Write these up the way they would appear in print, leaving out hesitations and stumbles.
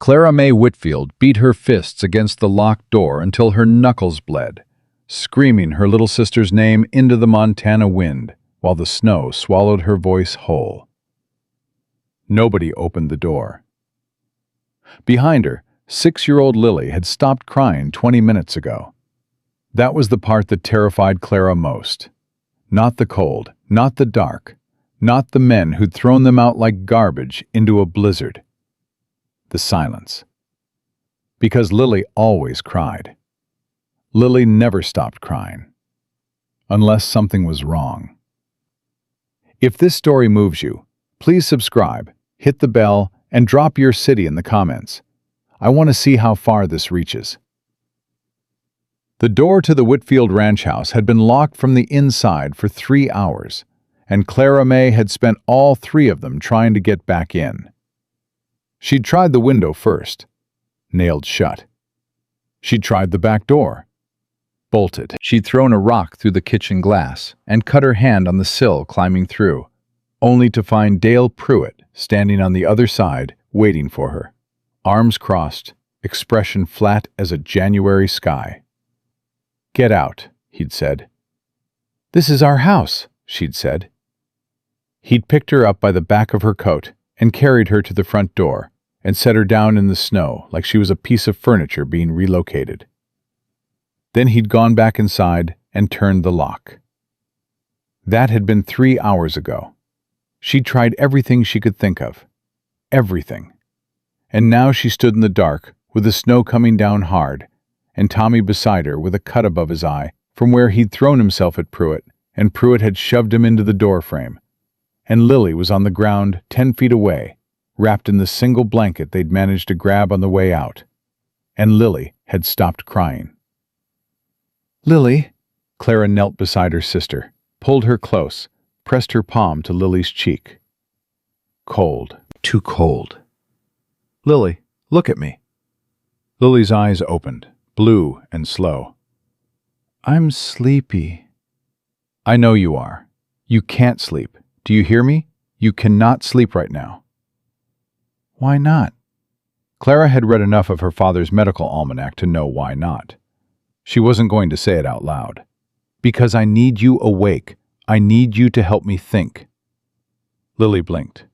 Clara May Whitfield beat her fists against the locked door until her knuckles bled, screaming her little sister's name into the Montana wind while the snow swallowed her voice whole. Nobody opened the door. Behind her, 6-year-old Lily had stopped crying 20 minutes ago. That was the part that terrified Clara most. Not the cold, not the dark, not the men who'd thrown them out like garbage into a blizzard. The silence. Because Lily always cried. Lily never stopped crying. Unless something was wrong. If this story moves you, please subscribe, hit the bell, and drop your city in the comments. I want to see how far this reaches. The door to the Whitfield ranch house had been locked from the inside for 3 hours, and Clara May had spent all 3 of them trying to get back in. She'd tried the window first, nailed shut. She'd tried the back door, bolted. She'd thrown a rock through the kitchen glass and cut her hand on the sill climbing through, only to find Dale Pruitt standing on the other side, waiting for her. Arms crossed, expression flat as a January sky. "Get out," he'd said. "This is our house," she'd said. He'd picked her up by the back of her coat and carried her to the front door and set her down in the snow like she was a piece of furniture being relocated. Then he'd gone back inside and turned the lock. That had been 3 hours ago. She'd tried everything she could think of. Everything. And now she stood in the dark, with the snow coming down hard, and Tommy beside her with a cut above his eye from where he'd thrown himself at Pruitt, and Pruitt had shoved him into the doorframe. And Lily was on the ground 10 feet away, wrapped in the single blanket they'd managed to grab on the way out. And Lily had stopped crying. "Lily," Clara knelt beside her sister, pulled her close, pressed her palm to Lily's cheek. Cold. Too cold. "Lily, look at me." Lily's eyes opened, blue and slow. "I'm sleepy." "I know you are. You can't sleep. Do you hear me? You cannot sleep right now." "Why not?" Clara had read enough of her father's medical almanac to know why not. She wasn't going to say it out loud. "Because I need you awake. I need you to help me think." Lily blinked.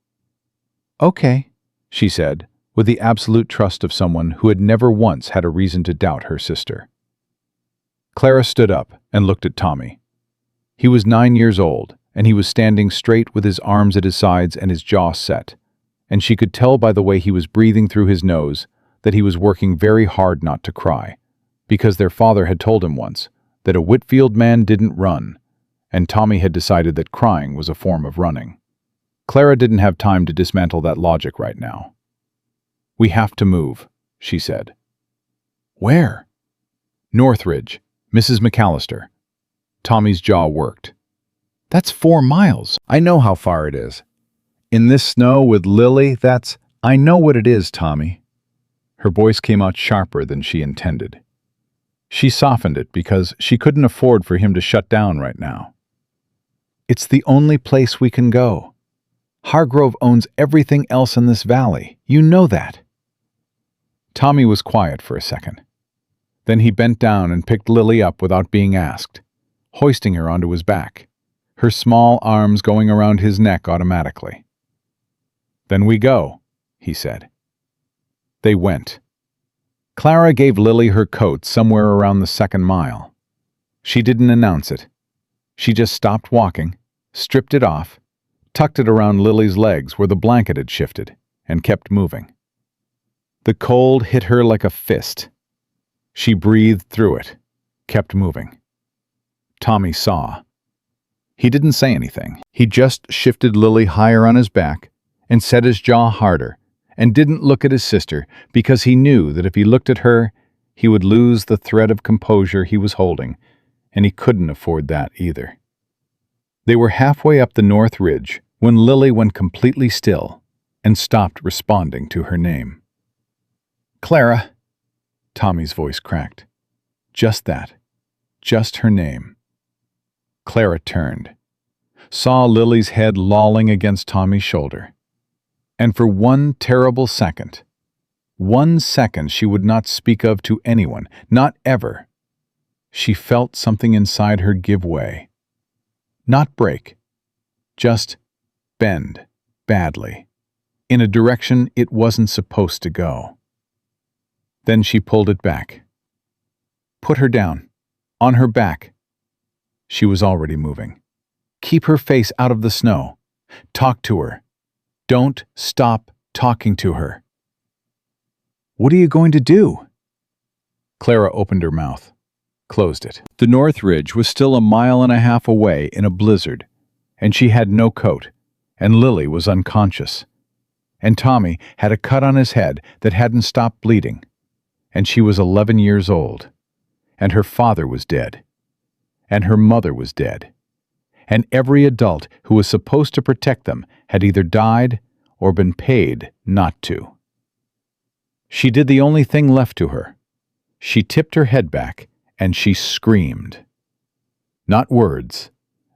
"Okay," she said, with the absolute trust of someone who had never once had a reason to doubt her sister. Clara stood up and looked at Tommy. He was 9 years old, and he was standing straight with his arms at his sides and his jaw set, and she could tell by the way he was breathing through his nose that he was working very hard not to cry, because their father had told him once that a Whitfield man didn't run, and Tommy had decided that crying was a form of running. Clara didn't have time to dismantle that logic right now. "We have to move," she said. "Where?" "Northridge, Mrs. McAllister." Tommy's jaw worked. "That's 4 miles. I know how far it is. In this snow with Lily, I know what it is, Tommy." Her voice came out sharper than she intended. She softened it because she couldn't afford for him to shut down right now. "It's the only place we can go. Hargrove owns everything else in this valley. You know that." Tommy was quiet for a second. Then he bent down and picked Lily up without being asked, hoisting her onto his back, her small arms going around his neck automatically. "Then we go," he said. They went. Clara gave Lily her coat somewhere around the 2nd mile. She didn't announce it. She just stopped walking, stripped it off, tucked it around Lily's legs where the blanket had shifted, and kept moving. The cold hit her like a fist. She breathed through it, kept moving. Tommy saw. He didn't say anything. He just shifted Lily higher on his back and set his jaw harder, and didn't look at his sister because he knew that if he looked at her, he would lose the thread of composure he was holding, and he couldn't afford that either. They were halfway up the North Ridge when Lily went completely still and stopped responding to her name. "Clara," Tommy's voice cracked. Just that. Just her name. Clara turned, saw Lily's head lolling against Tommy's shoulder, and for one terrible second, 1 second she would not speak of to anyone, not ever. She felt something inside her give way. Not break, just bend badly, in a direction it wasn't supposed to go. Then she pulled it back. Put her down, on her back. She was already moving. Keep her face out of the snow. Talk to her. Don't stop talking to her. What are you going to do? Clara opened her mouth, closed it. The North Ridge was still 1.5 miles away in a blizzard, and she had no coat, and Lily was unconscious. And Tommy had a cut on his head that hadn't stopped bleeding, and she was 11 years old, and her father was dead, and her mother was dead, and every adult who was supposed to protect them had either died or been paid not to. She did the only thing left to her. She tipped her head back, and she screamed. Not words,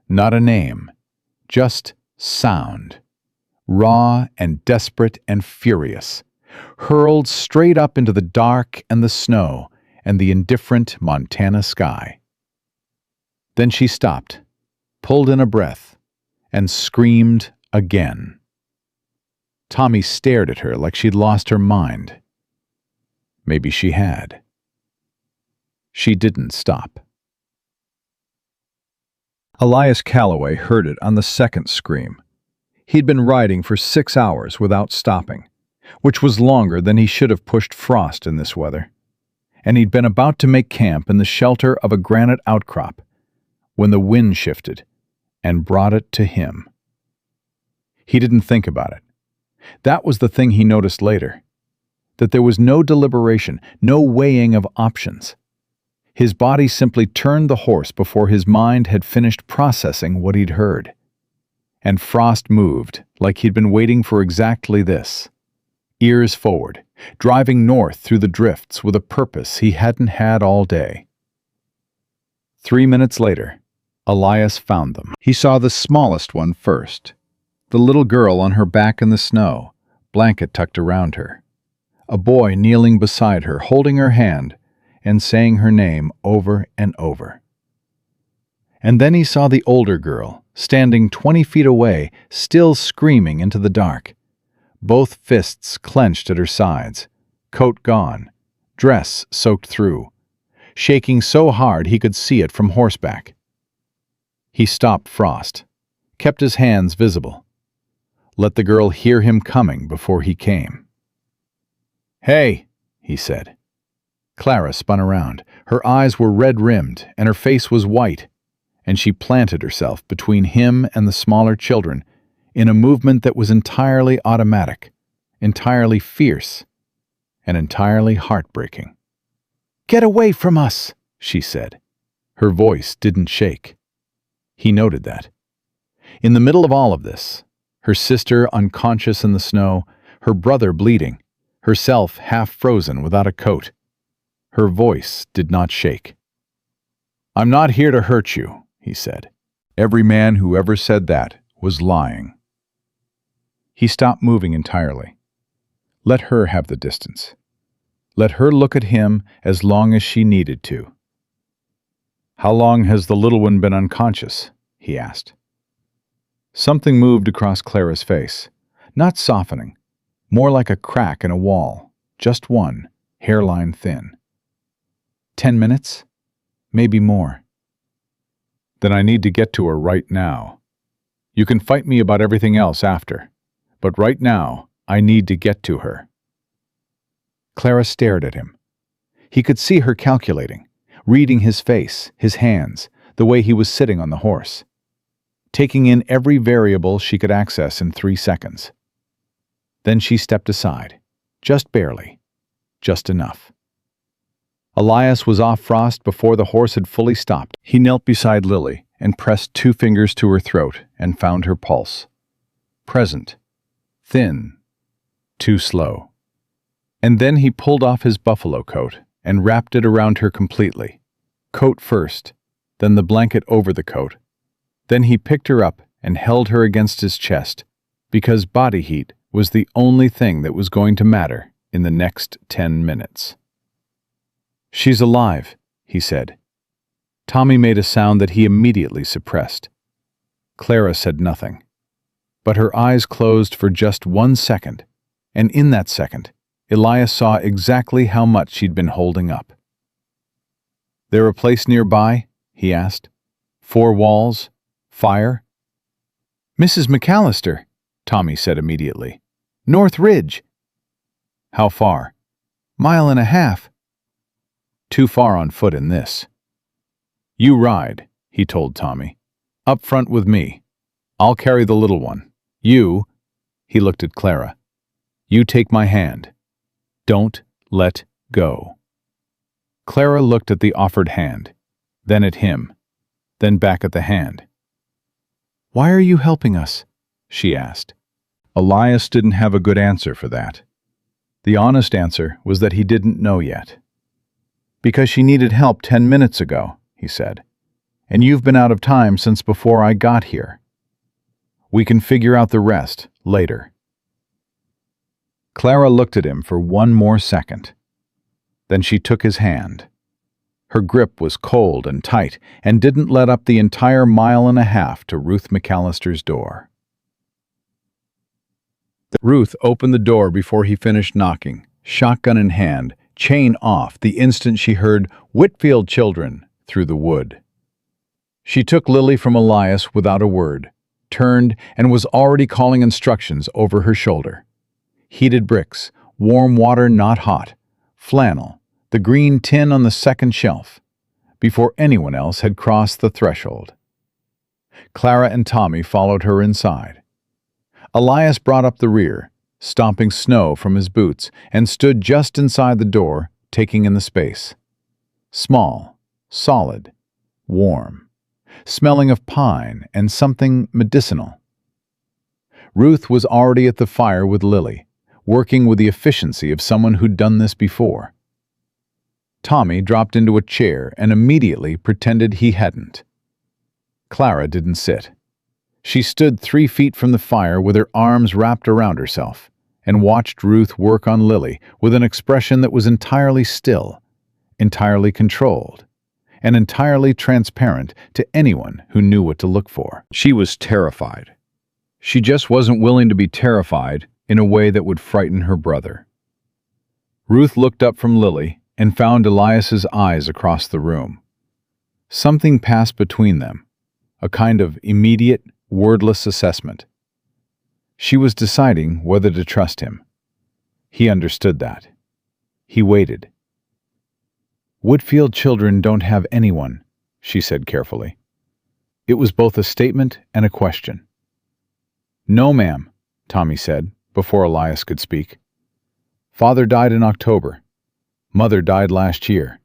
not a name, just sound, raw and desperate and furious, hurled straight up into the dark and the snow and the indifferent Montana sky. Then she stopped, pulled in a breath, and screamed again. Tommy stared at her like she'd lost her mind. Maybe she had. She didn't stop. Elias Calloway heard it on the second scream. He'd been riding for 6 hours without stopping, which was longer than he should have pushed Frost in this weather. And he'd been about to make camp in the shelter of a granite outcrop when the wind shifted and brought it to him. He didn't think about it. That was the thing he noticed later, that there was no deliberation, no weighing of options. His body simply turned the horse before his mind had finished processing what he'd heard. And Frost moved like he'd been waiting for exactly this. Ears forward, driving north through the drifts with a purpose he hadn't had all day. 3 minutes later, Elias found them. He saw the smallest one first, the little girl on her back in the snow, blanket tucked around her. A boy kneeling beside her, holding her hand and saying her name over and over. And then he saw the older girl, standing 20 feet away, still screaming into the dark, both fists clenched at her sides, coat gone, dress soaked through, shaking so hard he could see it from horseback. He stopped Frost, kept his hands visible, let the girl hear him coming before he came. "Hey," he said. Clara spun around. Her eyes were red-rimmed, and her face was white, and she planted herself between him and the smaller children in a movement that was entirely automatic, entirely fierce, and entirely heartbreaking. "Get away from us," she said. Her voice didn't shake. He noted that. In the middle of all of this, her sister unconscious in the snow, her brother bleeding, herself half frozen without a coat, her voice did not shake. "I'm not here to hurt you," he said. Every man who ever said that was lying. He stopped moving entirely. Let her have the distance. Let her look at him as long as she needed to. "How long has the little one been unconscious?" he asked. Something moved across Clara's face, not softening, more like a crack in a wall, just one, hairline thin. 10 minutes? Maybe more. "Then I need to get to her right now. You can fight me about everything else after, but right now I need to get to her." Clara stared at him. He could see her calculating, reading his face, his hands, the way he was sitting on the horse, taking in every variable she could access in 3 seconds. Then she stepped aside, just barely, just enough. Elias was off Frost before the horse had fully stopped. He knelt beside Lily and pressed 2 fingers to her throat and found her pulse. Present, thin, too slow. And then he pulled off his buffalo coat and wrapped it around her completely. Coat first, then the blanket over the coat. Then he picked her up and held her against his chest, because body heat was the only thing that was going to matter in the next 10 minutes. "She's alive," he said. Tommy made a sound that he immediately suppressed. Clara said nothing, but her eyes closed for just 1 second, and in that second, Elias saw exactly how much she'd been holding up. "There a place nearby?" he asked. "4 walls? Fire?" "Mrs. McAllister," Tommy said immediately. "North Ridge." "How far?" "1.5 miles." "Too far on foot in this." "You ride," he told Tommy. "Up front with me. I'll carry the little one. You," he looked at Clara, "you take my hand. Don't let go." Clara looked at the offered hand, then at him, then back at the hand. "Why are you helping us?" she asked. Elias didn't have a good answer for that. The honest answer was that he didn't know yet. "Because she needed help 10 minutes ago," he said. "And you've been out of time since before I got here. We can figure out the rest later." Clara looked at him for 1 more second. Then she took his hand. Her grip was cold and tight and didn't let up the entire 1.5 miles to Ruth McAllister's door. Ruth opened the door before he finished knocking, shotgun in hand, chain off the instant she heard "Whitfield children" through the wood. She took Lily from Elias without a word, turned, and was already calling instructions over her shoulder. Heated bricks, warm water not hot, flannel, the green tin on the second shelf, before anyone else had crossed the threshold. Clara and Tommy followed her inside. Elias brought up the rear, stomping snow from his boots, and stood just inside the door, taking in the space. Small, solid, warm, smelling of pine and something medicinal. Ruth was already at the fire with Lily, working with the efficiency of someone who'd done this before. Tommy dropped into a chair and immediately pretended he hadn't. Clara didn't sit. She stood 3 feet from the fire with her arms wrapped around herself and watched Ruth work on Lily with an expression that was entirely still, entirely controlled, and entirely transparent to anyone who knew what to look for. She was terrified. She just wasn't willing to be terrified in a way that would frighten her brother. Ruth looked up from Lily and found Elias's eyes across the room. Something passed between them, a kind of immediate, wordless assessment. She was deciding whether to trust him. He understood that. He waited. "Whitfield children don't have anyone," she said carefully. It was both a statement and a question. "No, ma'am," Tommy said, before Elias could speak. "Father died in October. Mother died last year.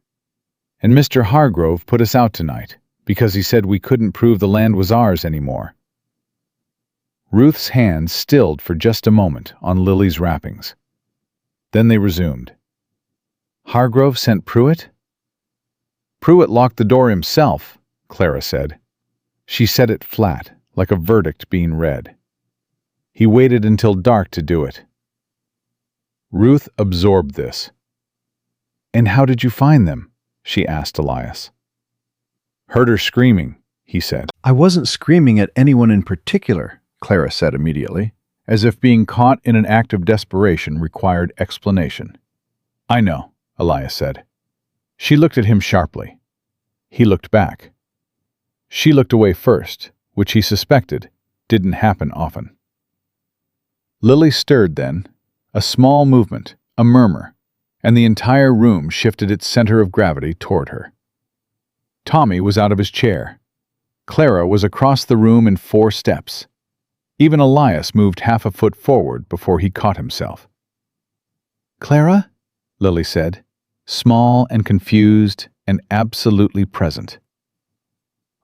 And Mr. Hargrove put us out tonight because he said we couldn't prove the land was ours anymore." Ruth's hands stilled for just a moment on Lily's wrappings. Then they resumed. "Hargrove sent Pruitt?" "Pruitt locked the door himself," Clara said. She said it flat, like a verdict being read. "He waited until dark to do it." Ruth absorbed this. "And how did you find them?" she asked Elias. "Heard her screaming," he said. "I wasn't screaming at anyone in particular," Clara said immediately, as if being caught in an act of desperation required explanation. "I know," Elias said. She looked at him sharply. He looked back. She looked away first, which he suspected didn't happen often. Lily stirred then, a small movement, a murmur, and the entire room shifted its center of gravity toward her. Tommy was out of his chair. Clara was across the room in 4 steps. Even Elias moved half a foot forward before he caught himself. "Clara?" Lily said, small and confused and absolutely present.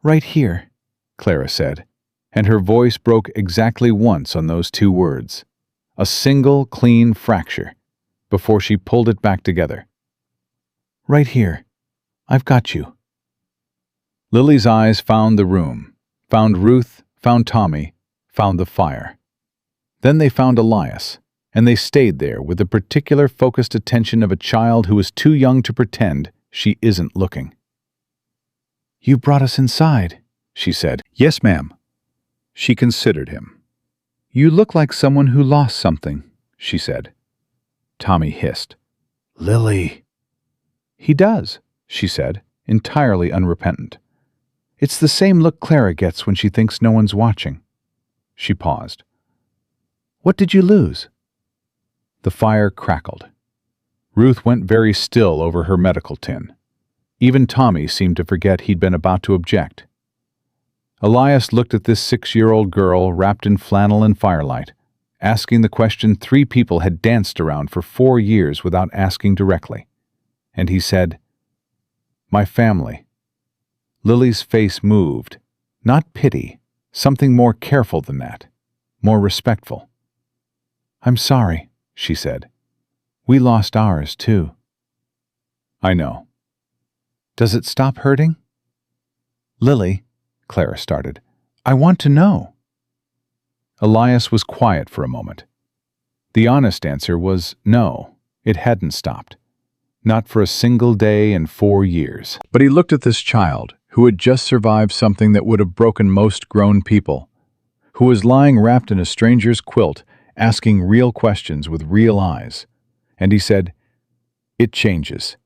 "Right here," Clara said, and her voice broke exactly once on those 2 words, a single clean fracture, before she pulled it back together. "Right here. I've got you." Lily's eyes found the room, found Ruth, found Tommy, found the fire. Then they found Elias, and they stayed there with the particular focused attention of a child who is too young to pretend she isn't looking. "You brought us inside," she said. "Yes, ma'am." She considered him. "You look like someone who lost something," she said. Tommy hissed. "Lily." "He does," she said, entirely unrepentant. "It's the same look Clara gets when she thinks no one's watching." She paused. "What did you lose?" The fire crackled. Ruth went very still over her medical tin. Even Tommy seemed to forget he'd been about to object. Elias looked at this 6-year-old girl wrapped in flannel and firelight, asking the question 3 people had danced around for 4 years without asking directly. And he said, "My family." Lily's face moved. Not pity, something more careful than that, more respectful. "I'm sorry," she said. "We lost ours, too." "I know." "Does it stop hurting?" "Lily," Clara started, "I want to know." Elias was quiet for a moment. The honest answer was no, it hadn't stopped. Not for a single day in 4 years. But he looked at this child, who had just survived something that would have broken most grown people, who was lying wrapped in a stranger's quilt, asking real questions with real eyes. And he said, "It changes.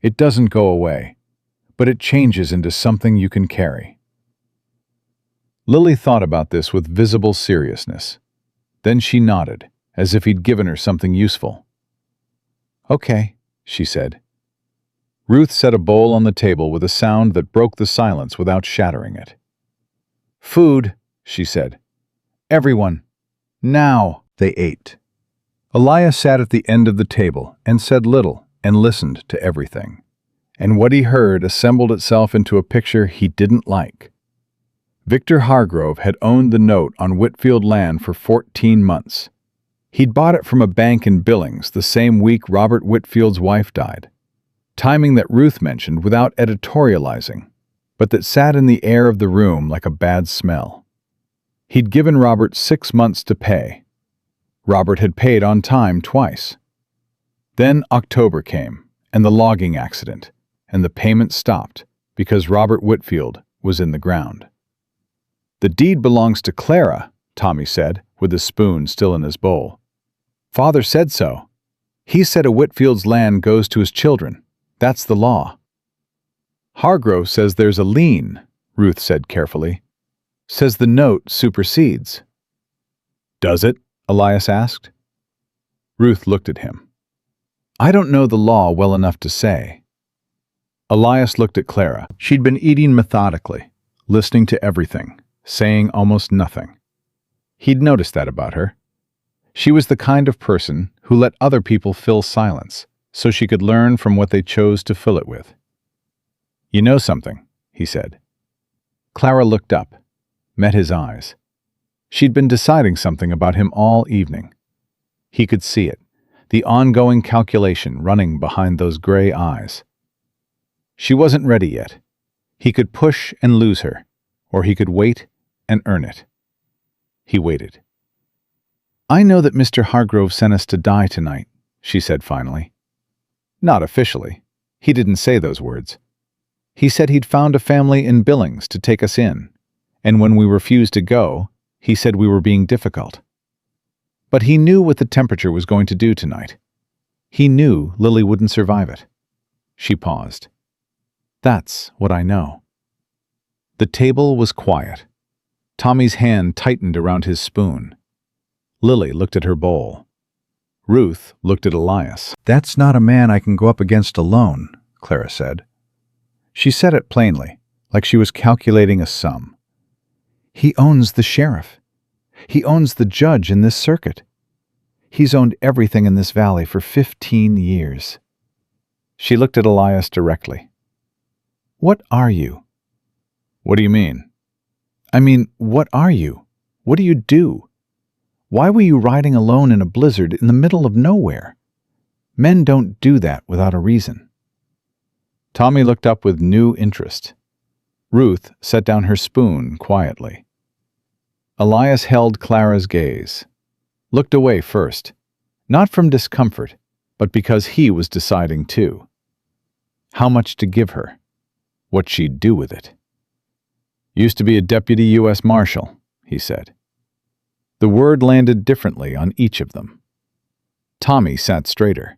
It doesn't go away, but it changes into something you can carry." Lily thought about this with visible seriousness. Then she nodded, as if he'd given her something useful. "Okay," she said. Ruth set a bowl on the table with a sound that broke the silence without shattering it. "Food," she said. "Everyone. Now." They ate. Elias sat at the end of the table and said little and listened to everything. And what he heard assembled itself into a picture he didn't like. Victor Hargrove had owned the note on Whitfield land for 14 months. He'd bought it from a bank in Billings the same week Robert Whitfield's wife died. Timing that Ruth mentioned without editorializing, but that sat in the air of the room like a bad smell. He'd given Robert 6 months to pay. Robert had paid on time twice. Then October came, and the logging accident, and the payment stopped because Robert Whitfield was in the ground. "The deed belongs to Clara," Tommy said, with the spoon still in his bowl. "Father said so. He said a Whitfield's land goes to his children. That's the law." "Hargrove says there's a lien," Ruth said carefully. "Says the note supersedes." "Does it?" Elias asked. Ruth looked at him. "I don't know the law well enough to say." Elias looked at Clara. She'd been eating methodically, listening to everything, saying almost nothing. He'd noticed that about her. She was the kind of person who let other people fill silence, so she could learn from what they chose to fill it with. "You know something," he said. Clara looked up, met his eyes. She'd been deciding something about him all evening. He could see it, the ongoing calculation running behind those gray eyes. She wasn't ready yet. He could push and lose her, or he could wait and earn it. He waited. "I know that Mr. Hargrove sent us to die tonight," she said finally. "Not officially. He didn't say those words. He said he'd found a family in Billings to take us in, and when we refused to go, he said we were being difficult. But he knew what the temperature was going to do tonight. He knew Lily wouldn't survive it." She paused. "That's what I know." The table was quiet. Tommy's hand tightened around his spoon. Lily looked at her bowl. Ruth looked at Elias. "That's not a man I can go up against alone," Clara said. She said it plainly, like she was calculating a sum. "He owns the sheriff. He owns the judge in this circuit. He's owned everything in this valley for 15 years. She looked at Elias directly. "What are you?" "What do you mean?" "I mean, what are you? What do you do? Why were you riding alone in a blizzard in the middle of nowhere? Men don't do that without a reason." Tommy looked up with new interest. Ruth set down her spoon quietly. Elias held Clara's gaze, looked away first, Not from discomfort, but because he was deciding too. How much to give her, what she'd do with it. Used to be a deputy U.S. Marshal, he said. The word landed differently on each of them. Tommy sat straighter.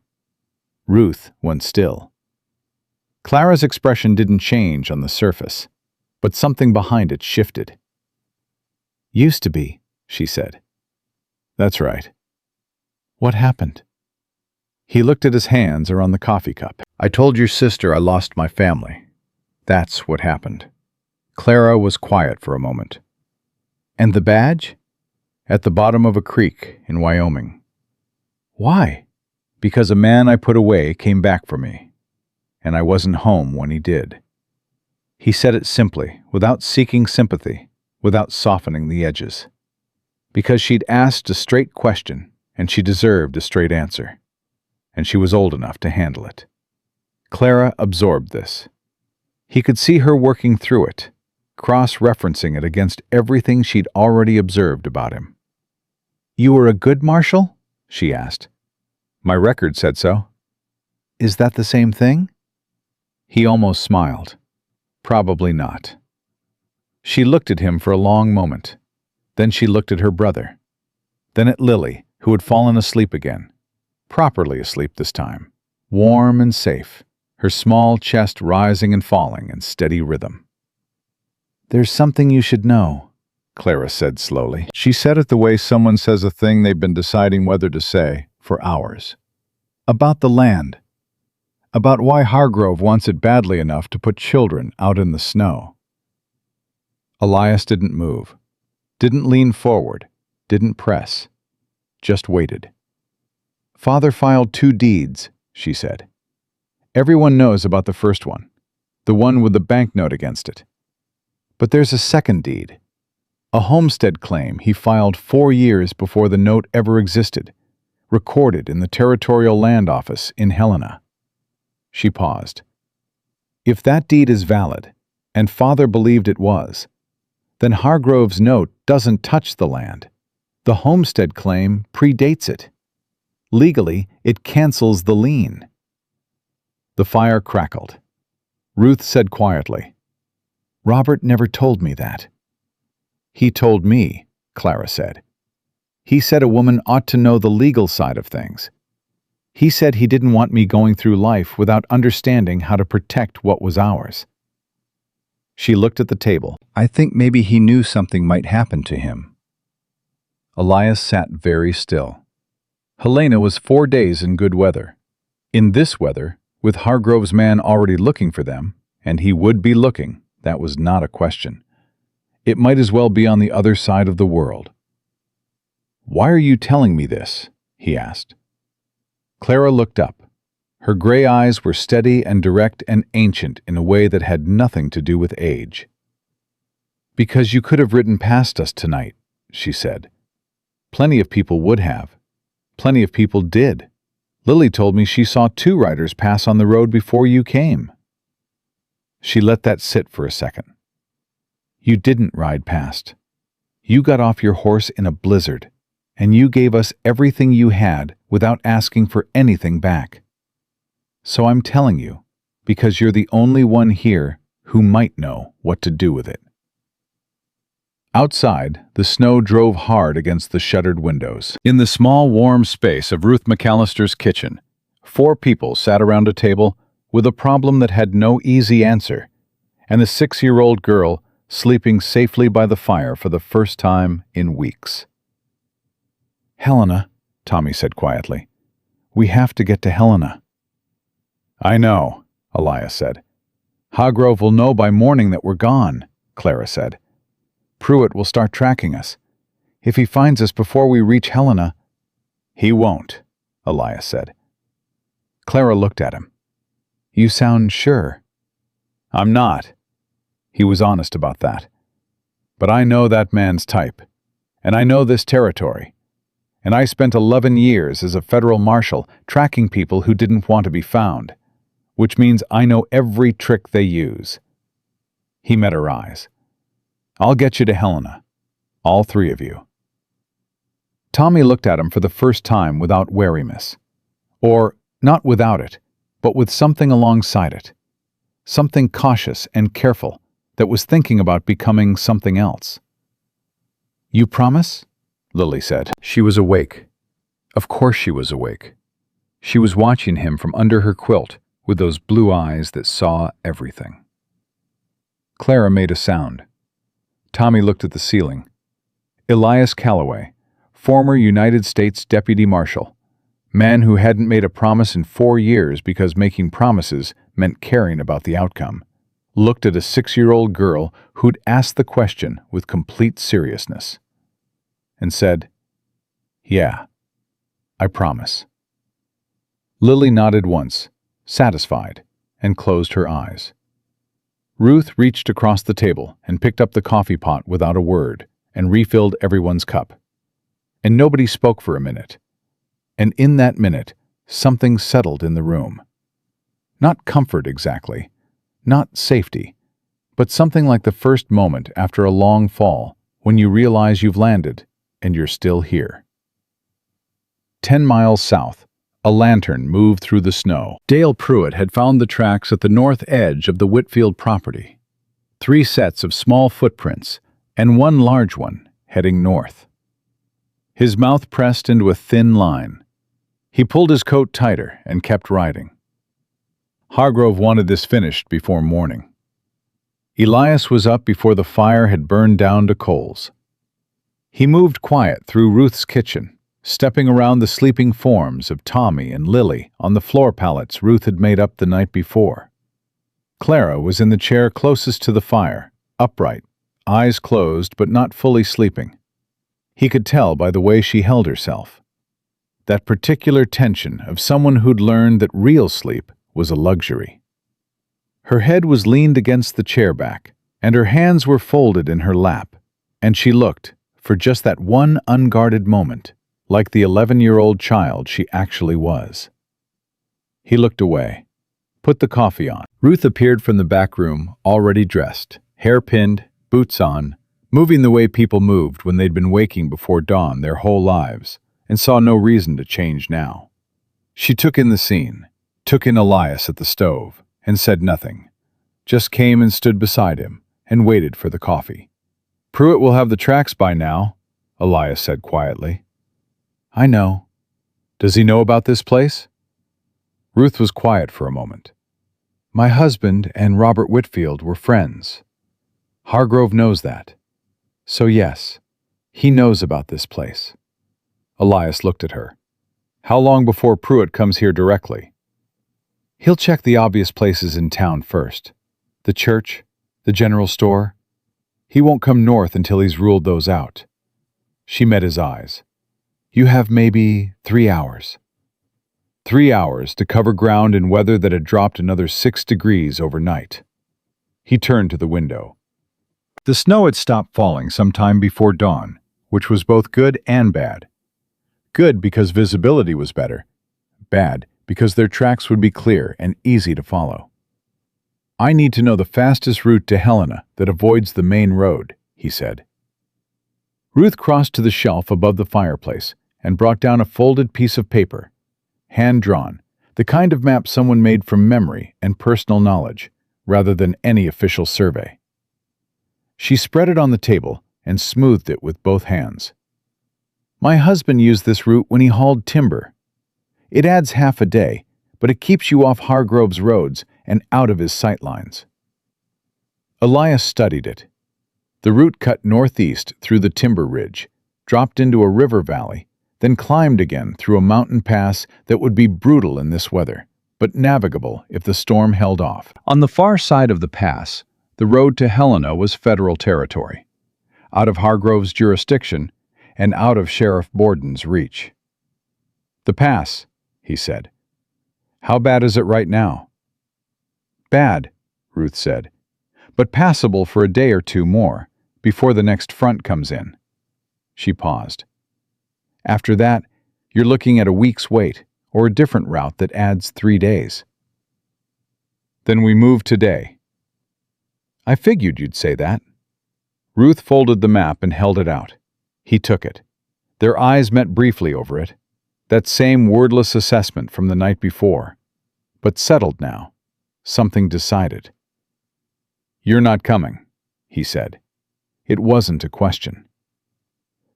Ruth went still. Clara's expression didn't change on the surface, but something behind it shifted. Used to be, she said. That's right. What happened? He looked at his hands around the coffee cup. I told your sister I lost my family. That's what happened. Clara was quiet for a moment. And the badge? At the bottom of a creek in Wyoming. Why? Because a man I put away came back for me, and I wasn't home when he did. He said it simply, without seeking sympathy, without softening the edges. Because she'd asked a straight question, and she deserved a straight answer. And she was old enough to handle it. Clara absorbed this. He could see her working through it, cross-referencing it against everything she'd already observed about him. You were a good marshal? She asked. My record said so. Is that the same thing? He almost smiled. Probably not. She looked at him for a long moment. Then she looked at her brother. Then at Lily, who had fallen asleep again. Properly asleep this time. Warm and safe, her small chest rising and falling in steady rhythm. There's something you should know, Clara said slowly. She said it the way someone says a thing they've been deciding whether to say for hours. About the land. About why Hargrove wants it badly enough to put children out in the snow. Elias didn't move, didn't lean forward, didn't press, just waited. Father filed 2 deeds, she said. Everyone knows about the first one, the one with the banknote against it. But there's a second deed, a homestead claim he filed 4 years before the note ever existed, recorded in the Territorial Land Office in Helena. She paused. If that deed is valid, and Father believed it was, then Hargrove's note doesn't touch the land. The homestead claim predates it. Legally, it cancels the lien. The fire crackled. Ruth said quietly, Robert never told me that. He told me, Clara said. He said a woman ought to know the legal side of things. He said he didn't want me going through life without understanding how to protect what was ours. She looked at the table. I think maybe he knew something might happen to him. Elias sat very still. Helena was 4 days in good weather. In this weather, with Hargrove's man already looking for them, and he would be looking, that was not a question. It might as well be on the other side of the world. Why are you telling me this? He asked. Clara looked up. Her gray eyes were steady and direct and ancient in a way that had nothing to do with age. Because you could have ridden past us tonight, she said. Plenty of people would have. Plenty of people did. Lily told me she saw 2 riders pass on the road before you came. She let that sit for a second. You didn't ride past. You got off your horse in a blizzard, and you gave us everything you had without asking for anything back. So I'm telling you, because you're the only one here who might know what to do with it. Outside, the snow drove hard against the shuttered windows. In the small, warm space of Ruth McAllister's kitchen, 4 people sat around a table with a problem that had no easy answer, and the 6-year-old girl sleeping safely by the fire for the first time in weeks. Helena, Tommy said quietly. We have to get to Helena. I know, Elias said. Hargrove will know by morning that we're gone, Clara said. Pruitt will start tracking us. If he finds us before we reach Helena... He won't, Elias said. Clara looked at him. You sound sure. I'm not. He was honest about that. But I know that man's type. And I know this territory. And I spent 11 years as a federal marshal tracking people who didn't want to be found, which means I know every trick they use. He met her eyes. I'll get you to Helena. All 3 of you. Tommy looked at him for the first time without wariness. Or, not without it, but with something alongside it. Something cautious and careful that was thinking about becoming something else. "You promise?" Lily said. She was awake. Of course she was awake. She was watching him from under her quilt with those blue eyes that saw everything. Clara made a sound. Tommy looked at the ceiling. Elias Calloway, former United States Deputy Marshal, man who hadn't made a promise in 4 years because making promises meant caring about the outcome, looked at a 6-year-old girl who'd asked the question with complete seriousness, and said, "Yeah, I promise." Lily nodded once, satisfied, and closed her eyes. Ruth reached across the table and picked up the coffee pot without a word and refilled everyone's cup. And nobody spoke for a minute. And in that minute, something settled in the room. Not comfort exactly, not safety, but something like the first moment after a long fall when you realize you've landed and you're still here. 10 miles south, a lantern moved through the snow. Dale Pruitt had found the tracks at the north edge of the Whitfield property. 3 sets of small footprints, and 1 large one heading north. His mouth pressed into a thin line. He pulled his coat tighter and kept riding. Hargrove wanted this finished before morning. Elias was up before the fire had burned down to coals. He moved quiet through Ruth's kitchen, stepping around the sleeping forms of Tommy and Lily on the floor pallets Ruth had made up the night before. Clara was in the chair closest to the fire, upright, eyes closed but not fully sleeping. He could tell by the way she held herself. That particular tension of someone who'd learned that real sleep was a luxury. Her head was leaned against the chair back, and her hands were folded in her lap, and she looked, for just that one unguarded moment, like the 11-year-old child she actually was. He looked away, put the coffee on. Ruth appeared from the back room, already dressed, hair pinned, boots on, moving the way people moved when they'd been waking before dawn their whole lives, and saw no reason to change now. She took in the scene, took in Elias at the stove, and said nothing, just came and stood beside him, and waited for the coffee. "Pruitt will have the tracks by now," Elias said quietly. "I know. Does he know about this place?" Ruth was quiet for a moment. "My husband and Robert Whitfield were friends. Hargrove knows that. So yes, he knows about this place." Elias looked at her. "How long before Pruitt comes here directly?" "He'll check the obvious places in town first. The church, the general store. He won't come north until he's ruled those out." She met his eyes. "You have maybe 3 hours." 3 hours to cover ground in weather that had dropped another 6 degrees overnight. He turned to the window. The snow had stopped falling sometime before dawn, which was both good and bad. Good because visibility was better. Bad because their tracks would be clear and easy to follow. "I need to know the fastest route to Helena that avoids the main road," he said. Ruth crossed to the shelf above the fireplace and brought down a folded piece of paper, hand-drawn, the kind of map someone made from memory and personal knowledge, rather than any official survey. She spread it on the table and smoothed it with both hands. "My husband used this route when he hauled timber. It adds half a day, but it keeps you off Hargrove's roads and out of his sightlines." Elias studied it. The route cut northeast through the timber ridge, dropped into a river valley, then climbed again through a mountain pass that would be brutal in this weather, but navigable if the storm held off. On the far side of the pass, the road to Helena was federal territory, out of Hargrove's jurisdiction and out of Sheriff Borden's reach. "The pass," he said. "How bad is it right now?" "Bad," Ruth said, "but passable for a day or 2 more, before the next front comes in." She paused. "After that, you're looking at a week's wait, or a different route that adds 3 days." "Then we move today." "I figured you'd say that." Ruth folded the map and held it out. He took it. Their eyes met briefly over it, that same wordless assessment from the night before, but settled now, something decided. "You're not coming," he said. It wasn't a question.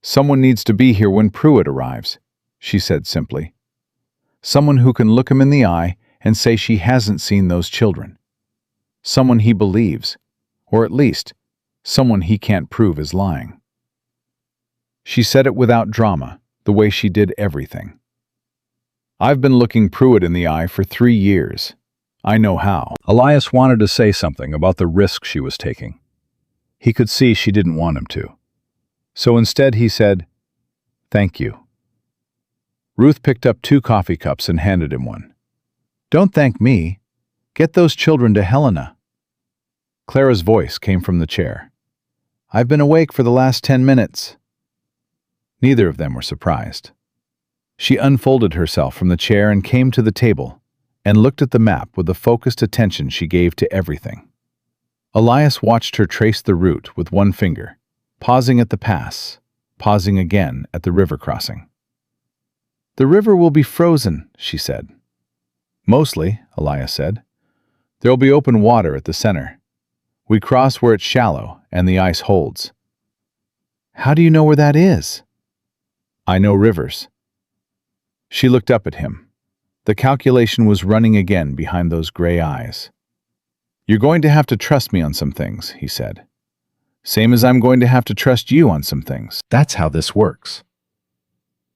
"Someone needs to be here when Pruitt arrives," she said simply. "Someone who can look him in the eye and say she hasn't seen those children. Someone he believes, or at least, someone he can't prove is lying." She said it without drama, the way she did everything. "I've been looking Pruitt in the eye for 3 years. I know how." Elias wanted to say something about the risk she was taking. He could see she didn't want him to. So instead he said, "Thank you." Ruth picked up 2 coffee cups and handed him one. "Don't thank me. Get those children to Helena." Clara's voice came from the chair. "I've been awake for the last 10 minutes. Neither of them were surprised. She unfolded herself from the chair and came to the table and looked at the map with the focused attention she gave to everything. Elias watched her trace the route with one finger, pausing at the pass, pausing again at the river crossing. "The river will be frozen," she said. "Mostly," Elias said. "There'll be open water at the center. We cross where it's shallow and the ice holds." "How do you know where that is?" "I know rivers." She looked up at him. The calculation was running again behind those gray eyes. "You're going to have to trust me on some things," he said. "Same as I'm going to have to trust you on some things. That's how this works."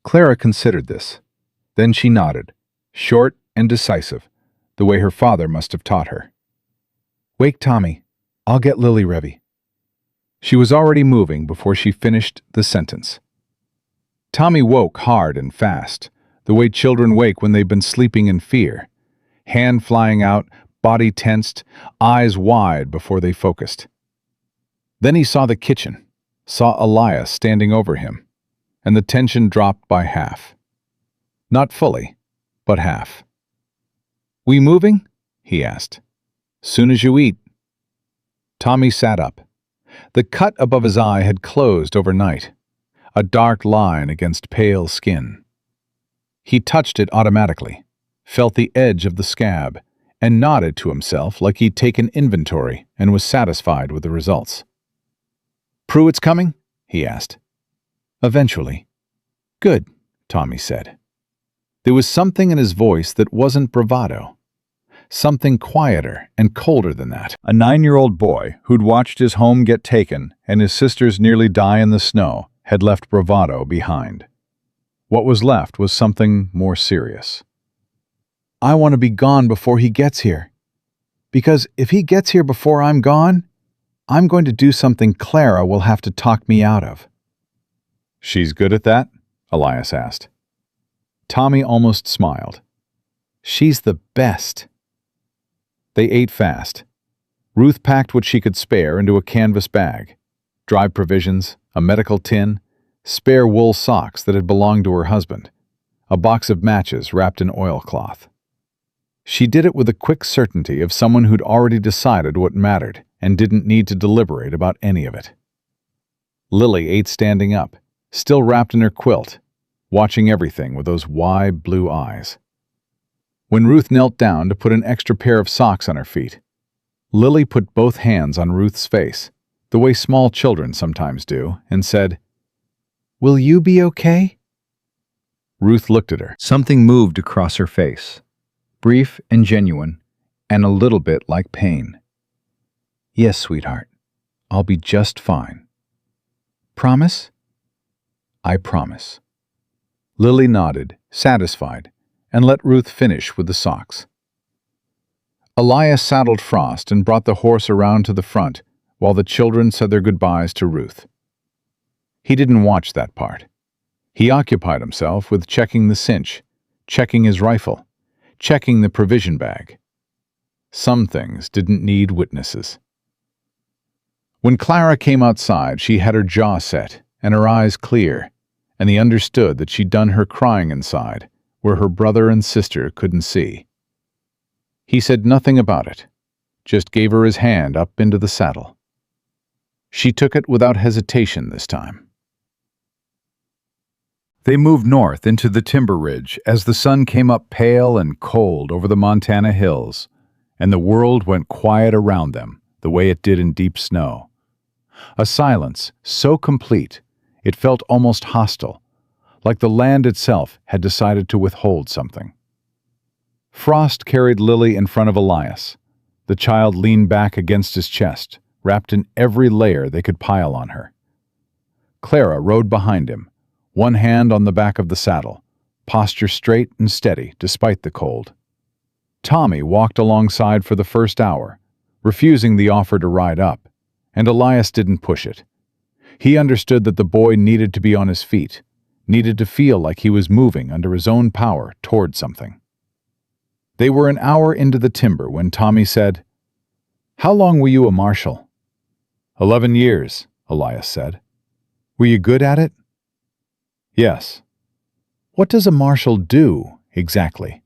Clara considered this. Then she nodded, short and decisive, the way her father must have taught her. "Wake Tommy. I'll get Lily ready." She was already moving before she finished the sentence. Tommy woke hard and fast, the way children wake when they've been sleeping in fear. Hand flying out, body tensed, eyes wide before they focused. Then he saw the kitchen, saw Elias standing over him, and the tension dropped by half. Not fully, but half. "We moving?" he asked. "Soon as you eat." Tommy sat up. The cut above his eye had closed overnight, a dark line against pale skin. He touched it automatically, felt the edge of the scab, and nodded to himself like he'd taken inventory and was satisfied with the results. "Pruitt's coming?" he asked. "Eventually." "Good," Tommy said. There was something in his voice that wasn't bravado. Something quieter and colder than that. A 9-year-old boy who'd watched his home get taken and his sisters nearly die in the snow had left bravado behind. What was left was something more serious. "I want to be gone before he gets here. Because if he gets here before I'm gone, I'm going to do something Clara will have to talk me out of." "She's good at that?" Elias asked. Tommy almost smiled. "She's the best." They ate fast. Ruth packed what she could spare into a canvas bag. Dried provisions, a medical tin, spare wool socks that had belonged to her husband, a box of matches wrapped in oilcloth. She did it with the quick certainty of someone who'd already decided what mattered and didn't need to deliberate about any of it. Lily ate standing up, still wrapped in her quilt, watching everything with those wide blue eyes. When Ruth knelt down to put an extra pair of socks on her feet, Lily put both hands on Ruth's face, the way small children sometimes do, and said, "Will you be okay?" Ruth looked at her. Something moved across her face, brief and genuine, and a little bit like pain. "Yes, sweetheart. I'll be just fine." "Promise?" "I promise." Lily nodded, satisfied, and let Ruth finish with the socks. Elias saddled Frost and brought the horse around to the front while the children said their goodbyes to Ruth. He didn't watch that part. He occupied himself with checking the cinch, checking his rifle, checking the provision bag. Some things didn't need witnesses. When Clara came outside, she had her jaw set and her eyes clear, and he understood that she'd done her crying inside, where her brother and sister couldn't see. He said nothing about it, just gave her his hand up into the saddle. She took it without hesitation this time. They moved north into the timber ridge as the sun came up pale and cold over the Montana hills, and the world went quiet around them, the way it did in deep snow. A silence so complete it felt almost hostile, like the land itself had decided to withhold something. Frost carried Lily in front of Elias. The child leaned back against his chest, wrapped in every layer they could pile on her. Clara rode behind him, one hand on the back of the saddle, posture straight and steady despite the cold. Tommy walked alongside for the first hour, refusing the offer to ride up, and Elias didn't push it. He understood that the boy needed to be on his feet, needed to feel like he was moving under his own power toward something. They were an hour into the timber when Tommy said, "How long were you a marshal?" 11 years, Elias said. "Were you good at it?" "Yes." "What does a marshal do, exactly?"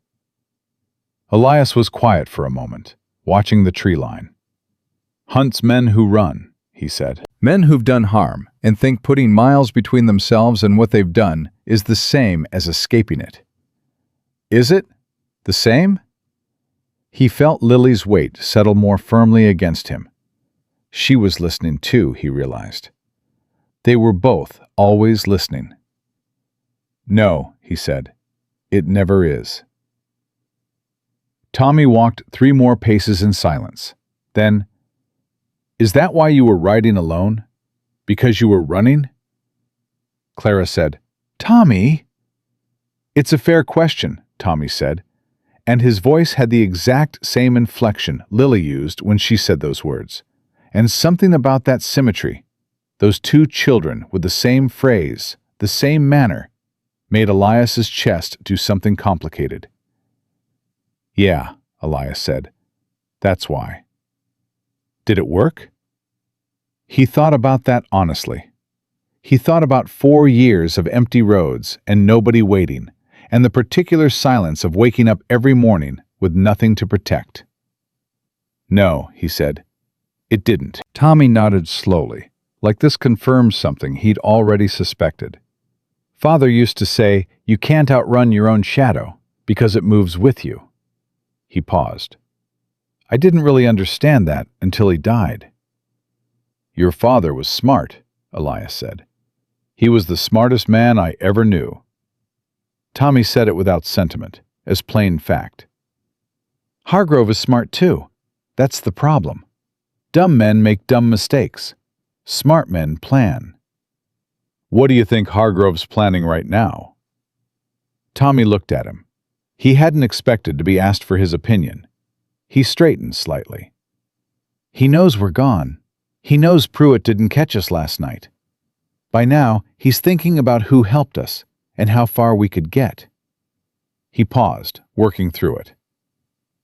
Elias was quiet for a moment, watching the tree line. "Hunts men who run," he said. "Men who've done harm and think putting miles between themselves and what they've done is the same as escaping it." "Is it? The same?" He felt Lily's weight settle more firmly against him. She was listening too, he realized. They were both always listening. "No," he said. "It never is." Tommy walked 3 more paces in silence. Then, "Is that why you were riding alone? Because you were running?" Clara said, "Tommy!" "It's a fair question," Tommy said, and his voice had the exact same inflection Lily used when she said those words. And something about that symmetry, those 2 children with the same phrase, the same manner, made Elias's chest do something complicated. "Yeah," Elias said. "That's why." "Did it work?" He thought about that honestly. He thought about 4 years of empty roads and nobody waiting, and the particular silence of waking up every morning with nothing to protect. "No," he said. "It didn't." Tommy nodded slowly, like this confirmed something he'd already suspected. "Father used to say, you can't outrun your own shadow, because it moves with you." He paused. "I didn't really understand that until he died." "Your father was smart," Elias said. "He was the smartest man I ever knew." Tommy said it without sentiment, as plain fact. "Hargrove is smart too. That's the problem. Dumb men make dumb mistakes. Smart men plan." "What do you think Hargrove's planning right now?" Tommy looked at him. He hadn't expected to be asked for his opinion. He straightened slightly. "He knows we're gone. He knows Pruitt didn't catch us last night. By now, he's thinking about who helped us and how far we could get." He paused, working through it.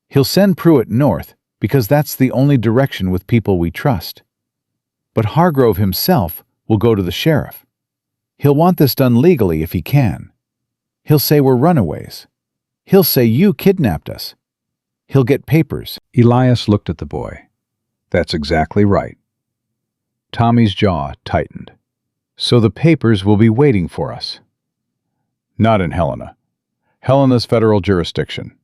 "He'll send Pruitt north because that's the only direction with people we trust. But Hargrove himself will go to the sheriff. He'll want this done legally if he can. He'll say we're runaways. He'll say you kidnapped us. He'll get papers." Elias looked at the boy. "That's exactly right." Tommy's jaw tightened. "So the papers will be waiting for us." "Not in Helena. Helena's federal jurisdiction.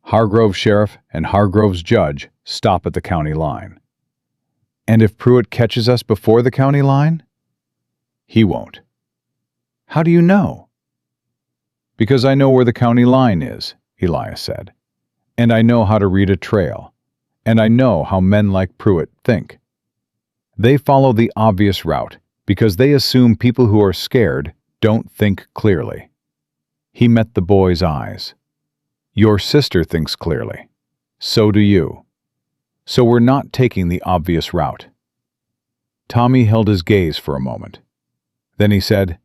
Hargrove Sheriff and Hargrove's judge stop at the county line." "And if Pruitt catches us before the county line?" "He won't." "How do you know?" "Because I know where the county line is," Elias said. "And I know how to read a trail. And I know how men like Pruitt think. They follow the obvious route because they assume people who are scared don't think clearly." He met the boy's eyes. "Your sister thinks clearly. So do you. So we're not taking the obvious route." Tommy held his gaze for a moment. Then he said,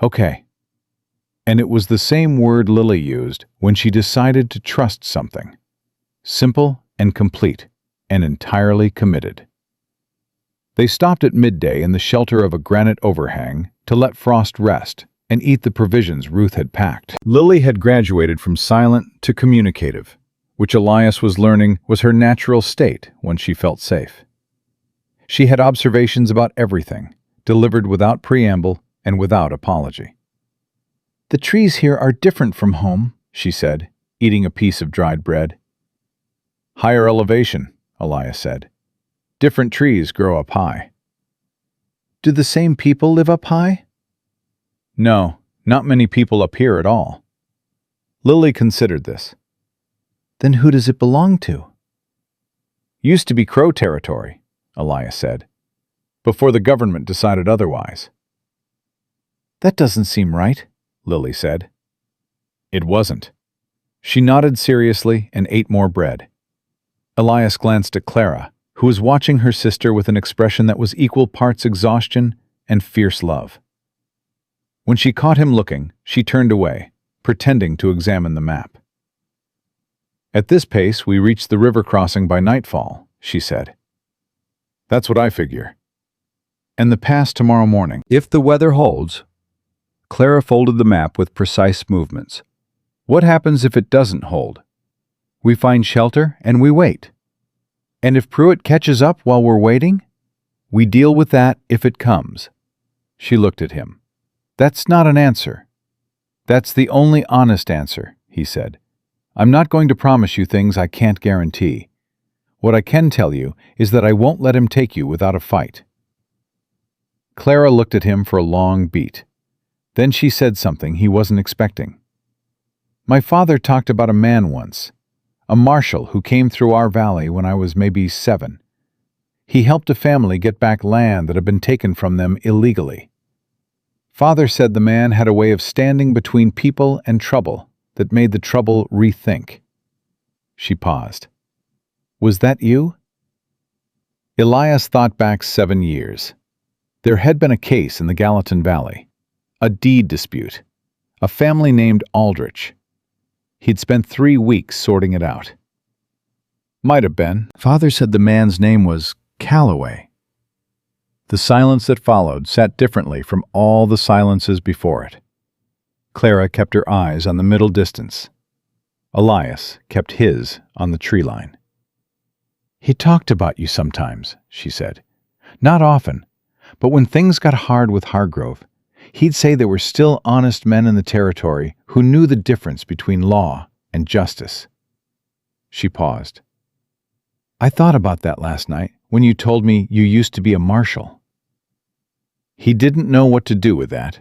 "Okay." And it was the same word Lily used when she decided to trust something. Simple and complete, and entirely committed. They stopped at midday in the shelter of a granite overhang to let Frost rest and eat the provisions Ruth had packed. Lily had graduated from silent to communicative, which Elias was learning was her natural state when she felt safe. She had observations about everything, delivered without preamble and without apology. The trees here are different from home, she said, eating a piece of dried bread. Higher elevation, Elias said. Different trees grow up high. Do the same people live up high? No, not many people up here at all. Lily considered this. Then who does it belong to? Used to be Crow territory, Elias said, before the government decided otherwise. That doesn't seem right, Lily said. It wasn't. She nodded seriously and ate more bread. Elias glanced at Clara, who was watching her sister with an expression that was equal parts exhaustion and fierce love. When she caught him looking, she turned away, pretending to examine the map. At this pace, we reach the river crossing by nightfall, she said. That's what I figure. And the pass tomorrow morning. If the weather holds. Clara folded the map with precise movements. What happens if it doesn't hold? We find shelter and we wait. And if Pruitt catches up while we're waiting, we deal with that if it comes. She looked at him. That's not an answer. That's the only honest answer, he said. I'm not going to promise you things I can't guarantee. What I can tell you is that I won't let him take you without a fight. Clara looked at him for a long beat. Then she said something he wasn't expecting. My father talked about a man once, a marshal who came through our valley when I was maybe 7. He helped a family get back land that had been taken from them illegally. Father said the man had a way of standing between people and trouble that made the trouble rethink. She paused. Was that you? Elias thought back 7 years. There had been a case in the Gallatin Valley, a deed dispute, a family named Aldrich. He'd spent 3 weeks sorting it out. Might have been. Father said the man's name was Calloway. The silence that followed sat differently from all the silences before it. Clara kept her eyes on the middle distance. Elias kept his on the tree line. He talked about you sometimes, she said. Not often, but when things got hard with Hargrove, he'd say there were still honest men in the territory who knew the difference between law and justice. She paused. I thought about that last night when you told me you used to be a marshal. He didn't know what to do with that.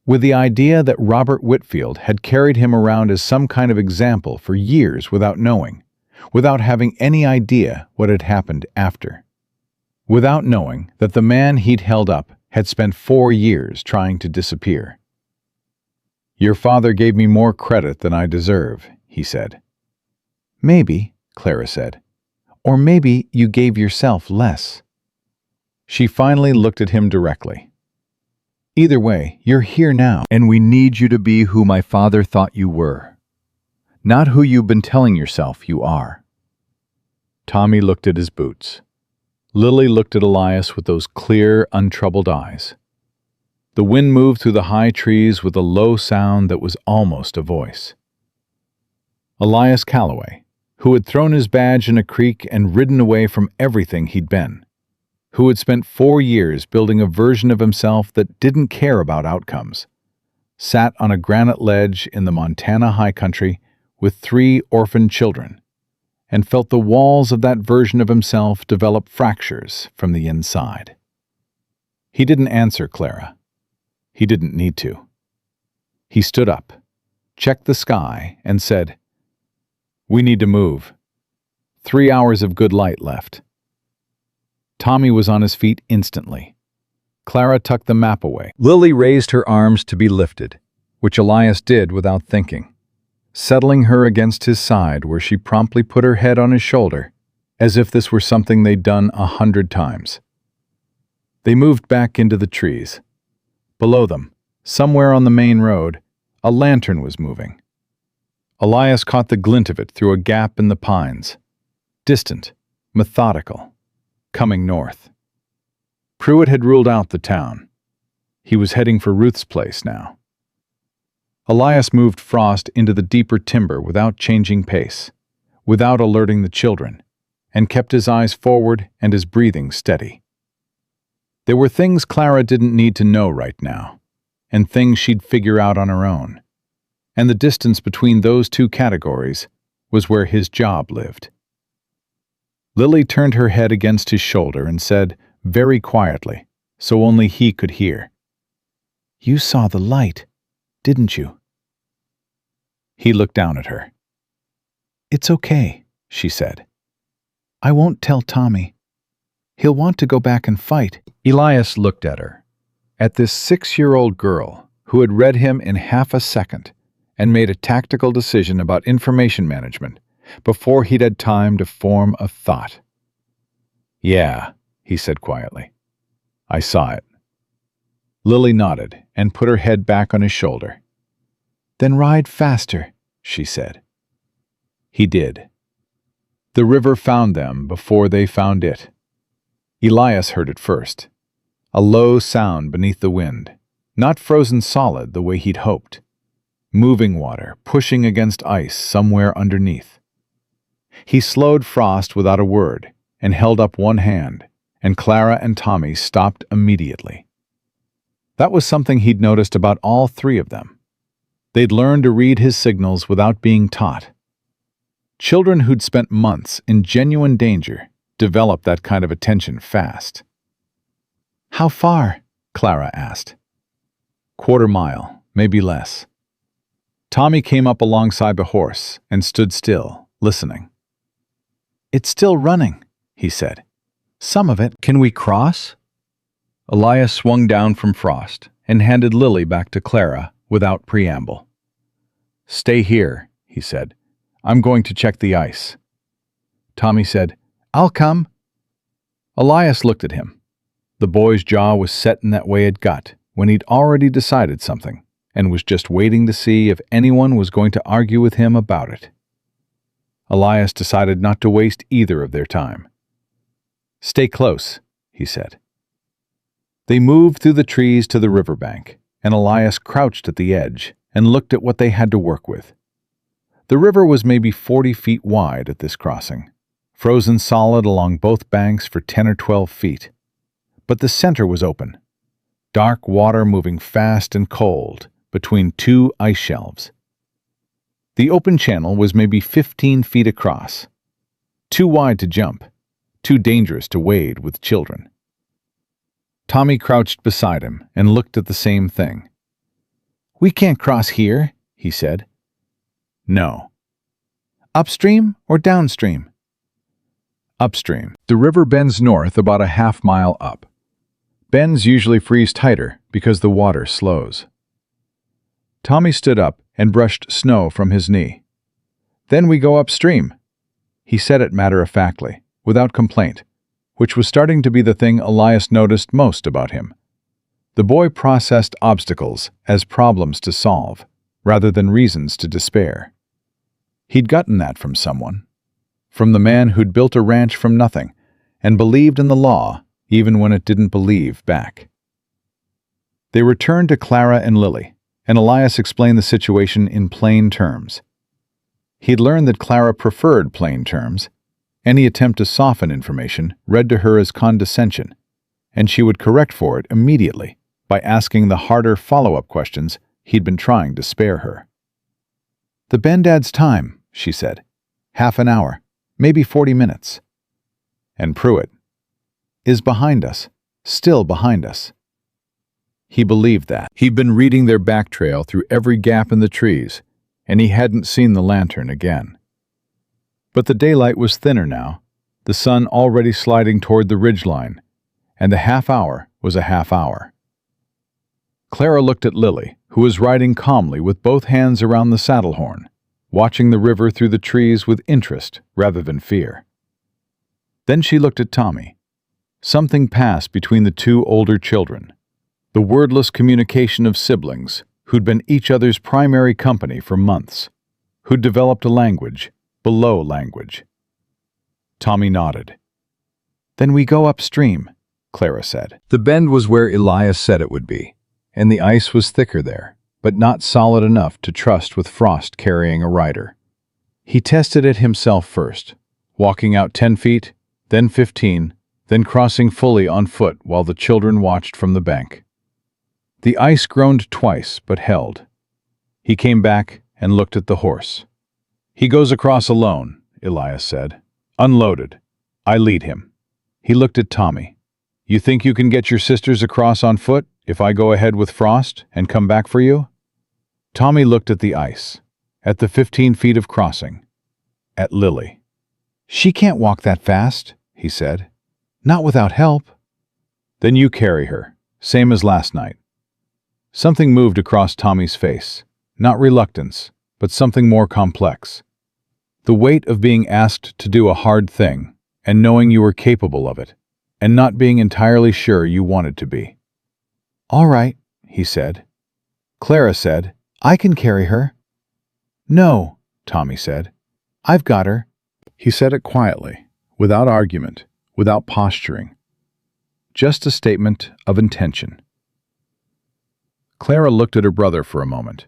With the idea that Robert Whitfield had carried him around as some kind of example for years without knowing, without having any idea what had happened after. Without knowing that the man he'd held up had spent 4 years trying to disappear. Your father gave me more credit than I deserve, he said. Maybe, Clara said. Or maybe you gave yourself less. She finally looked at him directly. Either way, you're here now, and we need you to be who my father thought you were, not who you've been telling yourself you are. Tommy looked at his boots. Lily looked at Elias with those clear, untroubled eyes. The wind moved through the high trees with a low sound that was almost a voice. Elias Calloway, who had thrown his badge in a creek and ridden away from everything he'd been, who had spent 4 years building a version of himself that didn't care about outcomes, sat on a granite ledge in the Montana high country with 3 orphaned children, and felt the walls of that version of himself develop fractures from the inside. He didn't answer Clara. He didn't need to. He stood up, checked the sky, and said, We need to move. 3 hours of good light left. Tommy was on his feet instantly. Clara tucked the map away. Lily raised her arms to be lifted, which Elias did without thinking, settling her against his side where she promptly put her head on his shoulder, as if this were something they'd done 100 times. They moved back into the trees. Below them, somewhere on the main road, a lantern was moving. Elias caught the glint of it through a gap in the pines, distant, methodical, coming north. Pruitt had ruled out the town. He was heading for Ruth's place now. Elias moved Frost into the deeper timber without changing pace, without alerting the children, and kept his eyes forward and his breathing steady. There were things Clara didn't need to know right now. and things she'd figure out on her own. And the distance between those two categories was where his job lived. Lily turned her head against his shoulder and said, very quietly, so only he could hear, "You saw the light, didn't you?" He looked down at her. "It's okay," she said. "I won't tell Tommy. He'll want to go back and fight." Elias looked at her, at this 6-year-old girl who had read him in half a second and made a tactical decision about information management before he'd had time to form a thought. "Yeah," he said quietly. "I saw it." Lily nodded and put her head back on his shoulder. "Then ride faster," she said. He did. The river found them before they found it. Elias heard it first, a low sound beneath the wind, not frozen solid the way he'd hoped. Moving water pushing against ice somewhere underneath. He slowed Frost without a word and held up one hand, and Clara and Tommy stopped immediately. That was something he'd noticed about all three of them. They'd learned to read his signals without being taught. Children who'd spent months in genuine danger developed that kind of attention fast. "How far?" Clara asked. "Quarter mile, maybe less." Tommy came up alongside the horse and stood still, listening. "It's still running," he said. "Some of it." "Can we cross?" Elias swung down from Frost and handed Lily back to Clara without preamble. "Stay here," he said. "I'm going to check the ice." Tommy said, "I'll come." Elias looked at him. The boy's jaw was set in that way it got when he'd already decided something and was just waiting to see if anyone was going to argue with him about it. Elias decided not to waste either of their time. "Stay close," he said. They moved through the trees to the riverbank, and Elias crouched at the edge and looked at what they had to work with. The river was maybe 40 feet wide at this crossing, frozen solid along both banks for 10 or 12 feet. But the center was open, dark water moving fast and cold between two ice shelves. The open channel was maybe 15 feet across, too wide to jump, too dangerous to wade with children. Tommy crouched beside him and looked at the same thing. "We can't cross here," he said. "No." "Upstream or downstream?" "Upstream. The river bends north about a half-mile up. Bends usually freeze tighter because the water slows." Tommy stood up and brushed snow from his knee. "Then we go upstream." He said it matter-of-factly, without complaint, which was starting to be the thing Elias noticed most about him. The boy processed obstacles as problems to solve, rather than reasons to despair. He'd gotten that from someone. From the man who'd built a ranch from nothing and believed in the law even when it didn't believe back. They returned to Clara and Lily, and Elias explained the situation in plain terms. He'd learned that Clara preferred plain terms. Any attempt to soften information read to her as condescension, and she would correct for it immediately by asking the harder follow-up questions he'd been trying to spare her. "The bend adds time," she said. "Half an hour, maybe 40 minutes. And Pruitt is behind us, still behind us." He believed that. He'd been reading their back trail through every gap in the trees, and he hadn't seen the lantern again. But the daylight was thinner now, the sun already sliding toward the ridgeline, and the half hour was a half hour. Clara looked at Lily, who was riding calmly with both hands around the saddle horn, watching the river through the trees with interest rather than fear. Then she looked at Tommy. Something passed between the two older children, the wordless communication of siblings who'd been each other's primary company for months, who'd developed a language below language. Tommy nodded. "Then we go upstream," Clara said. The bend was where Elias said it would be, and the ice was thicker there, but not solid enough to trust with Frost carrying a rider. He tested it himself first, walking out 10 feet, then 15, then crossing fully on foot while the children watched from the bank. The ice groaned twice, but held. He came back and looked at the horse. "He goes across alone," Elias said. "Unloaded. I lead him." He looked at Tommy. "You think you can get your sisters across on foot if I go ahead with Frost and come back for you?" Tommy looked at the ice, at the 15 feet of crossing, at Lily. "She can't walk that fast," he said. "Not without help." "Then you carry her, same as last night." Something moved across Tommy's face, not reluctance, but something more complex. The weight of being asked to do a hard thing, and knowing you were capable of it, and not being entirely sure you wanted to be. "All right," he said. Clara said, "I can carry her." "No," Tommy said. "I've got her." He said it quietly, without argument, without posturing. Just a statement of intention. Clara looked at her brother for a moment.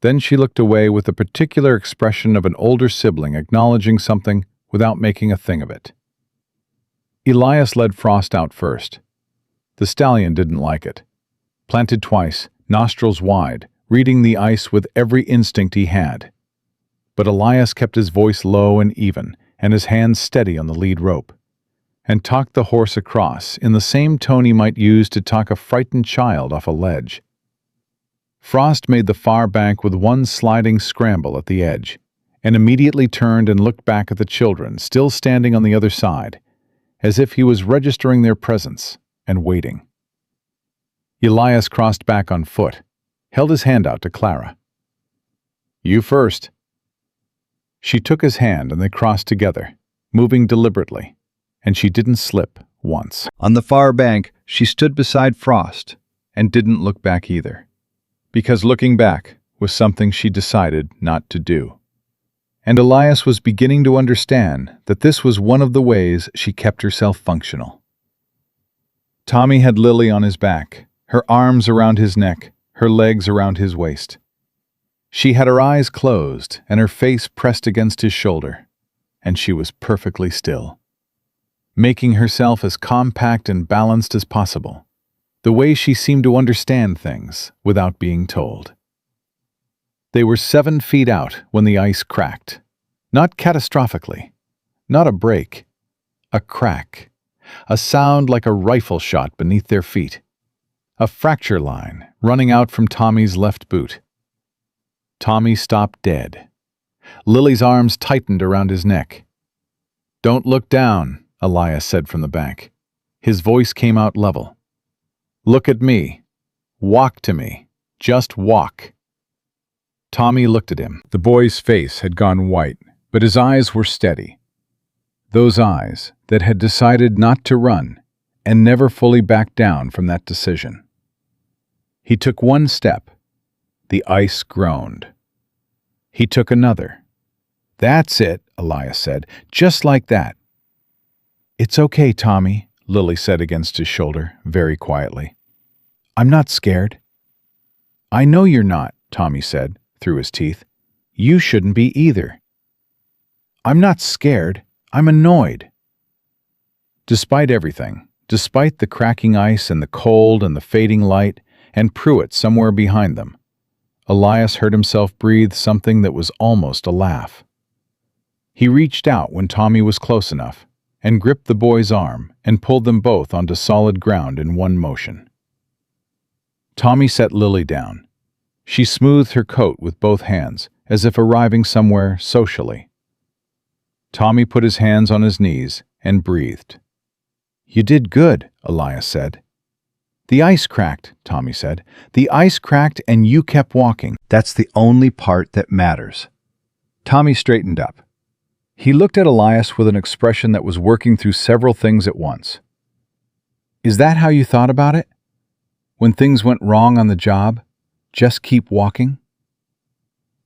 Then she looked away with the particular expression of an older sibling acknowledging something without making a thing of it. Elias led Frost out first. The stallion didn't like it. Planted twice, nostrils wide, reading the ice with every instinct he had. But Elias kept his voice low and even, and his hands steady on the lead rope, and talked the horse across in the same tone he might use to talk a frightened child off a ledge. Frost made the far bank with one sliding scramble at the edge, and immediately turned and looked back at the children, still standing on the other side, as if he was registering their presence and waiting. Elias crossed back on foot, held his hand out to Clara. "You first." She took his hand and they crossed together, moving deliberately, and she didn't slip once. On the far bank, she stood beside Frost and didn't look back either, because looking back was something she decided not to do. And Elias was beginning to understand that this was one of the ways she kept herself functional. Tommy had Lily on his back, her arms around his neck, her legs around his waist. She had her eyes closed and her face pressed against his shoulder, and she was perfectly still, making herself as compact and balanced as possible, the way she seemed to understand things without being told. They were 7 feet out when the ice cracked. Not catastrophically, not a break, a crack, a sound like a rifle shot beneath their feet. A fracture line running out from Tommy's left boot. Tommy stopped dead. Lily's arms tightened around his neck. "Don't look down," Elias said from the bank. His voice came out level. "Look at me. Walk to me. Just walk." Tommy looked at him. The boy's face had gone white, but his eyes were steady. Those eyes that had decided not to run and never fully backed down from that decision. He took one step. The ice groaned. He took another. "That's it," Elias said, "just like that." "It's okay, Tommy," Lily said against his shoulder, very quietly. "I'm not scared." "I know you're not," Tommy said, through his teeth. "You shouldn't be either." "I'm not scared. I'm annoyed." Despite everything, despite the cracking ice and the cold and the fading light, and Pruitt somewhere behind them, Elias heard himself breathe something that was almost a laugh. He reached out when Tommy was close enough, and gripped the boy's arm and pulled them both onto solid ground in one motion. Tommy set Lily down. She smoothed her coat with both hands, as if arriving somewhere socially. Tommy put his hands on his knees and breathed. "You did good," Elias said. "The ice cracked," Tommy said. "The ice cracked and you kept walking. That's the only part that matters." Tommy straightened up. He looked at Elias with an expression that was working through several things at once. "Is that how you thought about it? When things went wrong on the job, just keep walking?"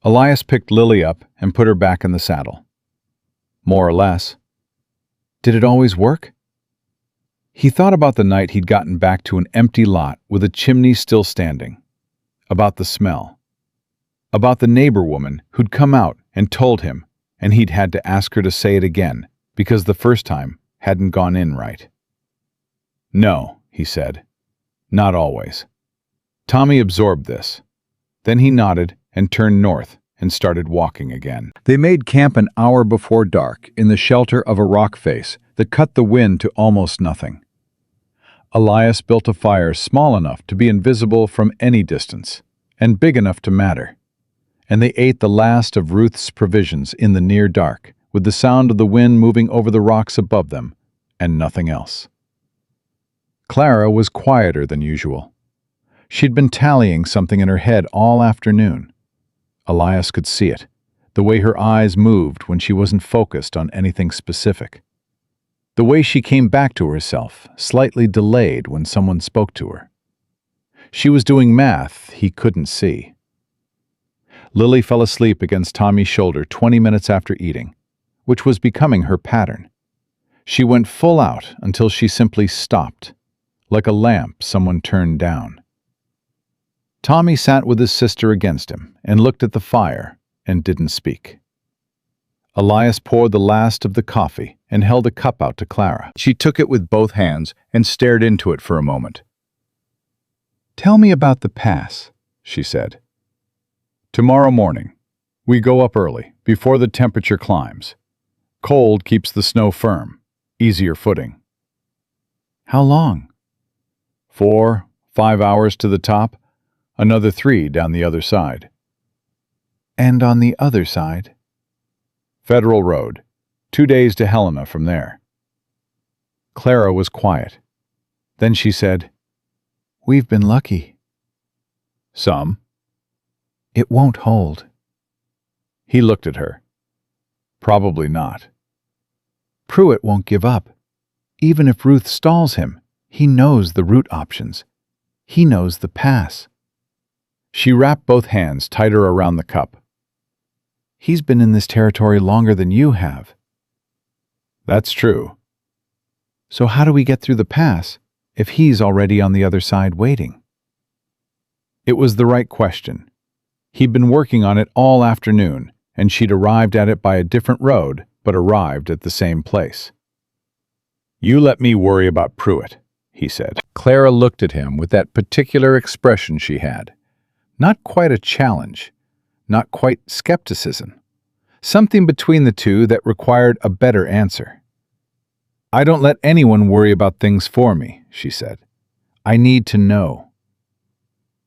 Elias picked Lily up and put her back in the saddle. "More or less." "Did it always work?" He thought about the night he'd gotten back to an empty lot with a chimney still standing, about the smell, about the neighbor woman who'd come out and told him, and he'd had to ask her to say it again because the first time hadn't gone in right. "No," he said, "not always. Tommy absorbed this. Then he nodded and turned north and started walking again. They made camp an hour before dark in the shelter of a rock face that cut the wind to almost nothing. Elias built a fire small enough to be invisible from any distance and big enough to matter, and they ate the last of Ruth's provisions in the near dark, with the sound of the wind moving over the rocks above them, and nothing else. Clara was quieter than usual. She'd been tallying something in her head all afternoon. Elias could see it, the way her eyes moved when she wasn't focused on anything specific. The way she came back to herself, slightly delayed when someone spoke to her. She was doing math he couldn't see. Lily fell asleep against Tommy's shoulder 20 minutes after eating, which was becoming her pattern. She went full out until she simply stopped, like a lamp someone turned down. Tommy sat with his sister against him and looked at the fire and didn't speak. Elias poured the last of the coffee and held a cup out to Clara. She took it with both hands and stared into it for a moment. "Tell me about the pass," she said. "Tomorrow morning. We go up early, before the temperature climbs. Cold keeps the snow firm, easier footing." "How long?" 4, 5 hours to the top, another 3 down the other side." "And on the other side?" "Federal Road. 2 days to Helena from there." Clara was quiet. Then she said, "We've been lucky." "Some." "It won't hold." He looked at her. "Probably not." "Pruitt won't give up. Even if Ruth stalls him, he knows the route options. He knows the pass." She wrapped both hands tighter around the cup. "He's been in this territory longer than you have." "That's true." "So how do we get through the pass if he's already on the other side waiting?" It was the right question. He'd been working on it all afternoon, and she'd arrived at it by a different road, but arrived at the same place. "You let me worry about Pruitt," he said. Clara looked at him with that particular expression she had. Not quite a challenge, not quite skepticism. Something between the two that required a better answer. "I don't let anyone worry about things for me," she said. "I need to know."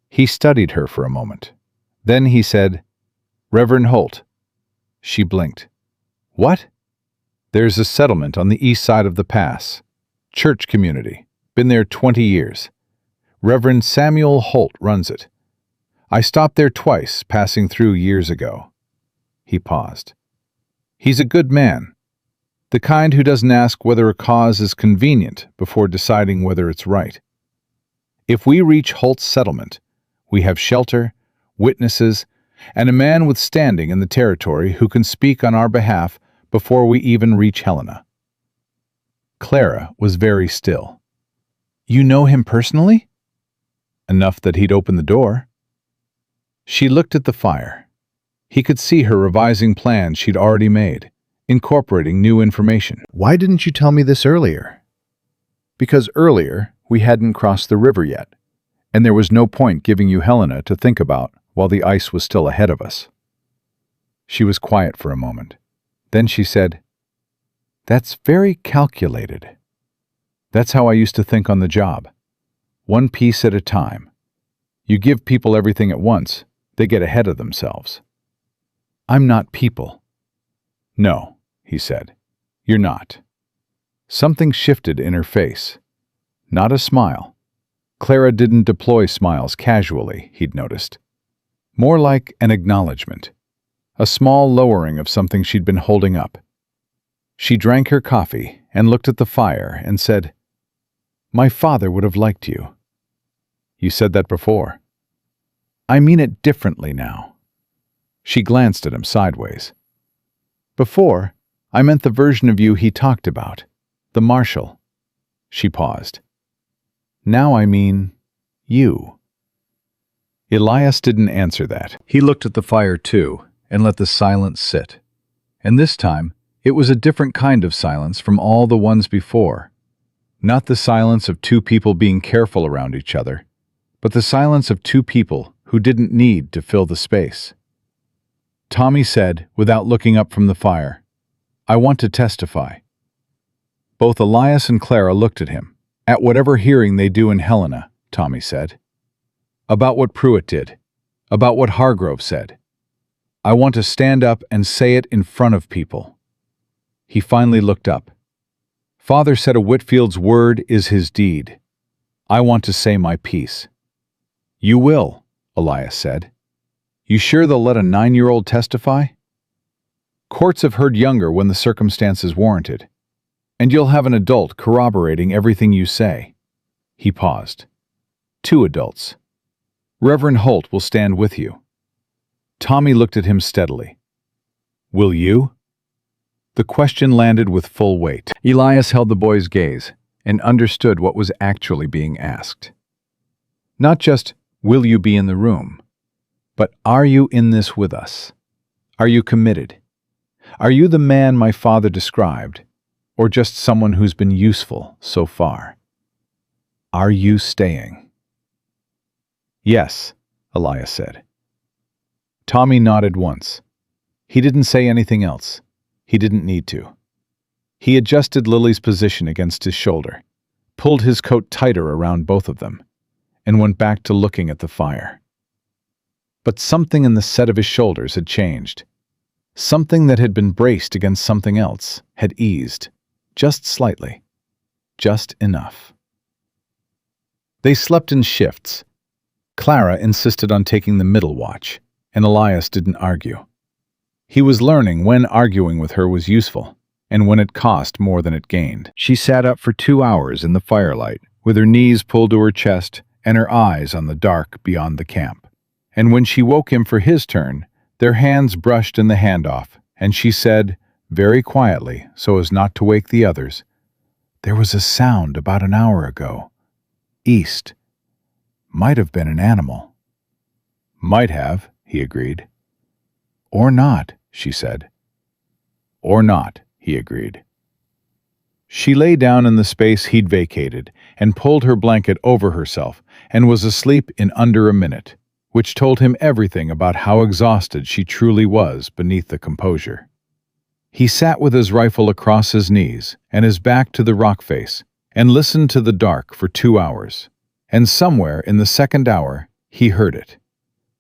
He studied her for a moment. Then he said, "Reverend Holt." She blinked. "What?" "There's a settlement on the east side of the pass. Church community. Been there 20 years. Reverend Samuel Holt runs it. I stopped there twice, passing through years ago." He paused. "He's a good man. The kind who doesn't ask whether a cause is convenient before deciding whether it's right. If we reach Holt's settlement, we have shelter, witnesses, and a man with standing in the territory who can speak on our behalf before we even reach Helena." Clara was very still. "You know him personally?" "Enough that he'd open the door." She looked at the fire. He could see her revising plans she'd already made, incorporating new information. "Why didn't you tell me this earlier?" "Because earlier we hadn't crossed the river yet, and there was no point giving you Helena to think about while the ice was still ahead of us." She was quiet for a moment. Then she said, "That's very calculated. That's how I used to think on the job. One piece at a time. You give people everything at once, they get ahead of themselves." "I'm not people." "No," he said. "You're not." Something shifted in her face. Not a smile. Clara didn't deploy smiles casually, he'd noticed. More like an acknowledgement. A small lowering of something she'd been holding up. She drank her coffee and looked at the fire and said, "My father would have liked you." "You said that before." "I mean it differently now." She glanced at him sideways. "Before, I meant the version of you he talked about, the marshal." She paused. "Now I mean you." Elias didn't answer that. He looked at the fire too, and let the silence sit. And this time, it was a different kind of silence from all the ones before. Not the silence of two people being careful around each other, but the silence of two people who didn't need to fill the space. Tommy said, without looking up from the fire, "I want to testify." Both Elias and Clara looked at him. "At whatever hearing they do in Helena," Tommy said. "About what Pruitt did. About what Hargrove said. I want to stand up and say it in front of people." He finally looked up. "Father said a Whitfield's word is his deed. I want to say my piece." "You will," Elias said. "You sure they'll let a 9-year-old testify?" "Courts have heard younger when the circumstances warranted. And you'll have an adult corroborating everything you say." He paused. "2 adults. Reverend Holt will stand with you." Tommy looked at him steadily. "Will you?" The question landed with full weight. Elias held the boy's gaze and understood what was actually being asked. Not just, "Will you be in the room?" but "Are you in this with us? Are you committed? Are you the man my father described, or just someone who's been useful so far? Are you staying?" "Yes," Elias said. Tommy nodded once. He didn't say anything else. He didn't need to. He adjusted Lily's position against his shoulder, pulled his coat tighter around both of them, and went back to looking at the fire. But something in the set of his shoulders had changed. Something that had been braced against something else had eased, just slightly, just enough. They slept in shifts. Clara insisted on taking the middle watch, and Elias didn't argue. He was learning when arguing with her was useful, and when it cost more than it gained. She sat up for 2 hours in the firelight, with her knees pulled to her chest and her eyes on the dark beyond the camp. And when she woke him for his turn, their hands brushed in the handoff, and she said, very quietly, so as not to wake the others, "There was a sound about an hour ago. East. Might have been an animal." "Might have," he agreed. "Or not," she said. "Or not," he agreed. She lay down in the space he'd vacated and pulled her blanket over herself and was asleep in under a minute, which told him everything about how exhausted she truly was beneath the composure. He sat with his rifle across his knees and his back to the rock face and listened to the dark for 2 hours. And somewhere in the second hour, he heard it.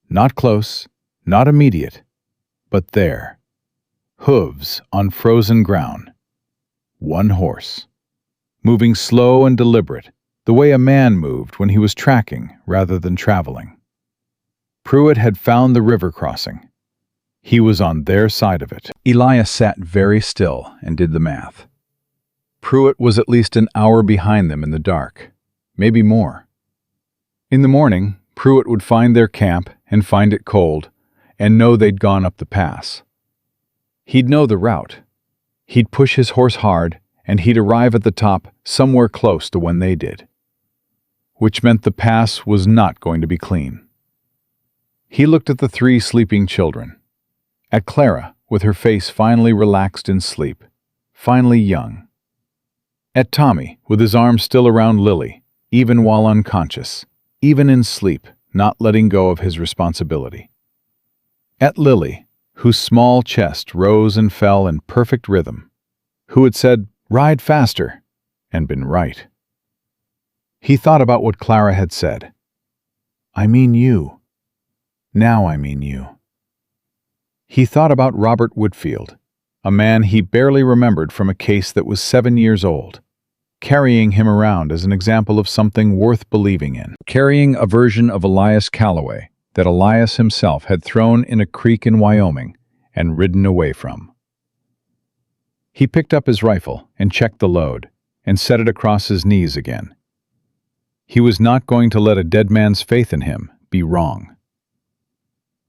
Not close, not immediate, but there. Hooves on frozen ground. One horse. Moving slow and deliberate, the way a man moved when he was tracking rather than traveling. Pruitt had found the river crossing. He was on their side of it. Elias sat very still and did the math. Pruitt was at least an hour behind them in the dark, maybe more. In the morning, Pruitt would find their camp and find it cold, and know they'd gone up the pass. He'd know the route. He'd push his horse hard, and he'd arrive at the top somewhere close to when they did. Which meant the pass was not going to be clean. He looked at the 3 sleeping children. At Clara, with her face finally relaxed in sleep, finally young. At Tommy, with his arms still around Lily, even while unconscious, even in sleep, not letting go of his responsibility. At Lily, whose small chest rose and fell in perfect rhythm, who had said, "Ride faster," and been right. He thought about what Clara had said. "I mean you. Now I mean you." He thought about Robert Whitfield, a man he barely remembered from a case that was 7 years old, carrying him around as an example of something worth believing in, carrying a version of Elias Calloway that Elias himself had thrown in a creek in Wyoming and ridden away from. He picked up his rifle and checked the load and set it across his knees again. He was not going to let a dead man's faith in him be wrong.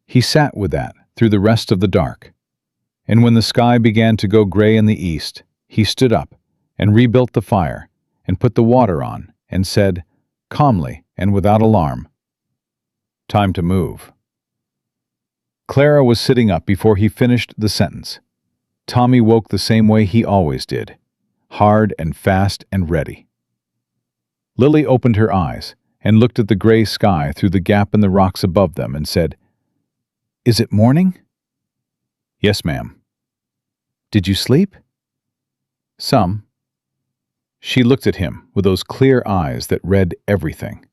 He sat with that through the rest of the dark, and when the sky began to go gray in the east, he stood up and rebuilt the fire and put the water on and said, calmly and without alarm, "Time to move." Clara was sitting up before he finished the sentence. Tommy woke the same way he always did, hard and fast and ready. Lily opened her eyes, and looked at the gray sky through the gap in the rocks above them and said, "Is it morning?" "Yes, ma'am." "Did you sleep?" "Some." She looked at him with those clear eyes that read everything.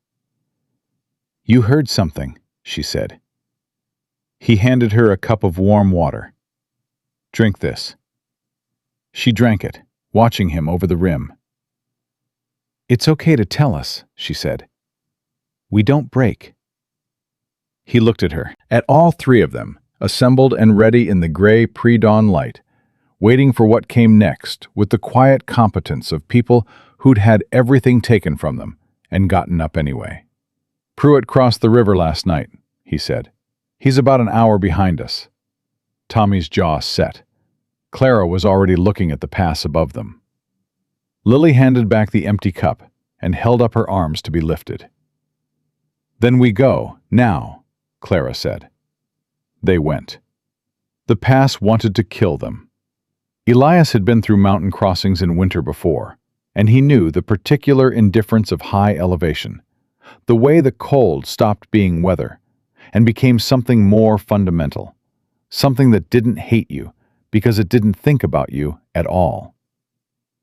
"You heard something," she said. He handed her a cup of warm water. "Drink this." She drank it, watching him over the rim. "It's okay to tell us," she said. "We don't break." He looked at her, at all three of them, assembled and ready in the gray pre-dawn light, waiting for what came next with the quiet competence of people who'd had everything taken from them and gotten up anyway. "Pruitt crossed the river last night," he said. "He's about an hour behind us." Tommy's jaw set. Clara was already looking at the pass above them. Lily handed back the empty cup and held up her arms to be lifted. "Then we go, now," Clara said. They went. The pass wanted to kill them. Elias had been through mountain crossings in winter before, and he knew the particular indifference of high elevation, the way the cold stopped being weather and became something more fundamental, something that didn't hate you because it didn't think about you at all.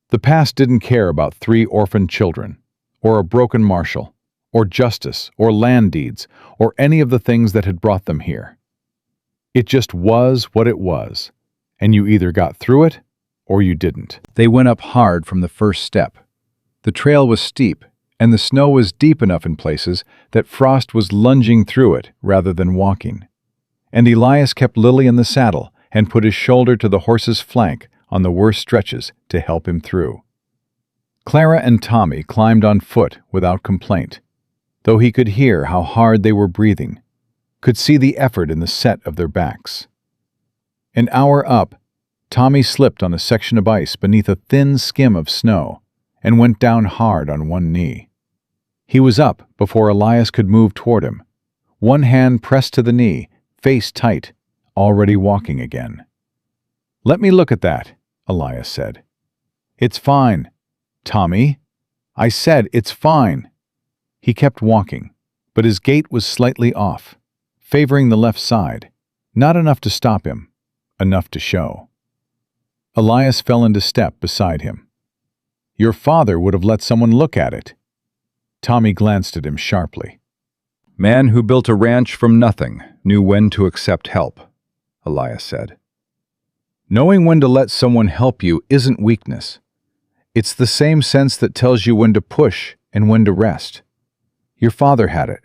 The past didn't care about 3 orphaned children, or a broken marshal, or justice, or land deeds, or any of the things that had brought them here. It just was what it was, and you either got through it or you didn't. They went up hard from the first step. The trail was steep, and the snow was deep enough in places that Frost was lunging through it rather than walking. And Elias kept Lily in the saddle and put his shoulder to the horse's flank on the worst stretches to help him through. Clara and Tommy climbed on foot without complaint, though he could hear how hard they were breathing, could see the effort in the set of their backs. An hour up, Tommy slipped on a section of ice beneath a thin skim of snow and went down hard on one knee. He was up before Elias could move toward him, one hand pressed to the knee, face tight, already walking again. "Let me look at that," Elias said. "It's fine, Tommy. I said it's fine." He kept walking, but his gait was slightly off, favoring the left side, not enough to stop him, enough to show. Elias fell into step beside him. "Your father would have let someone look at it." Tommy glanced at him sharply. "Man who built a ranch from nothing knew when to accept help," Elias said. "Knowing when to let someone help you isn't weakness. It's the same sense that tells you when to push and when to rest. Your father had it.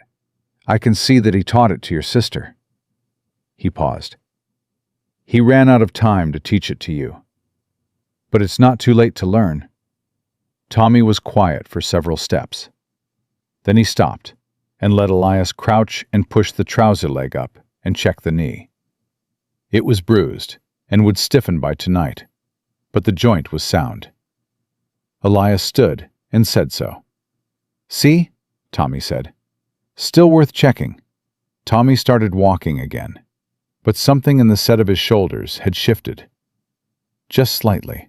I can see that he taught it to your sister." He paused. "He ran out of time to teach it to you. But it's not too late to learn." Tommy was quiet for several steps. Then he stopped and let Elias crouch and push the trouser leg up and check the knee. It was bruised and would stiffen by tonight, but the joint was sound. Elias stood and said so. "See?" Tommy said. "Still worth checking." Tommy started walking again, but something in the set of his shoulders had shifted. Just slightly.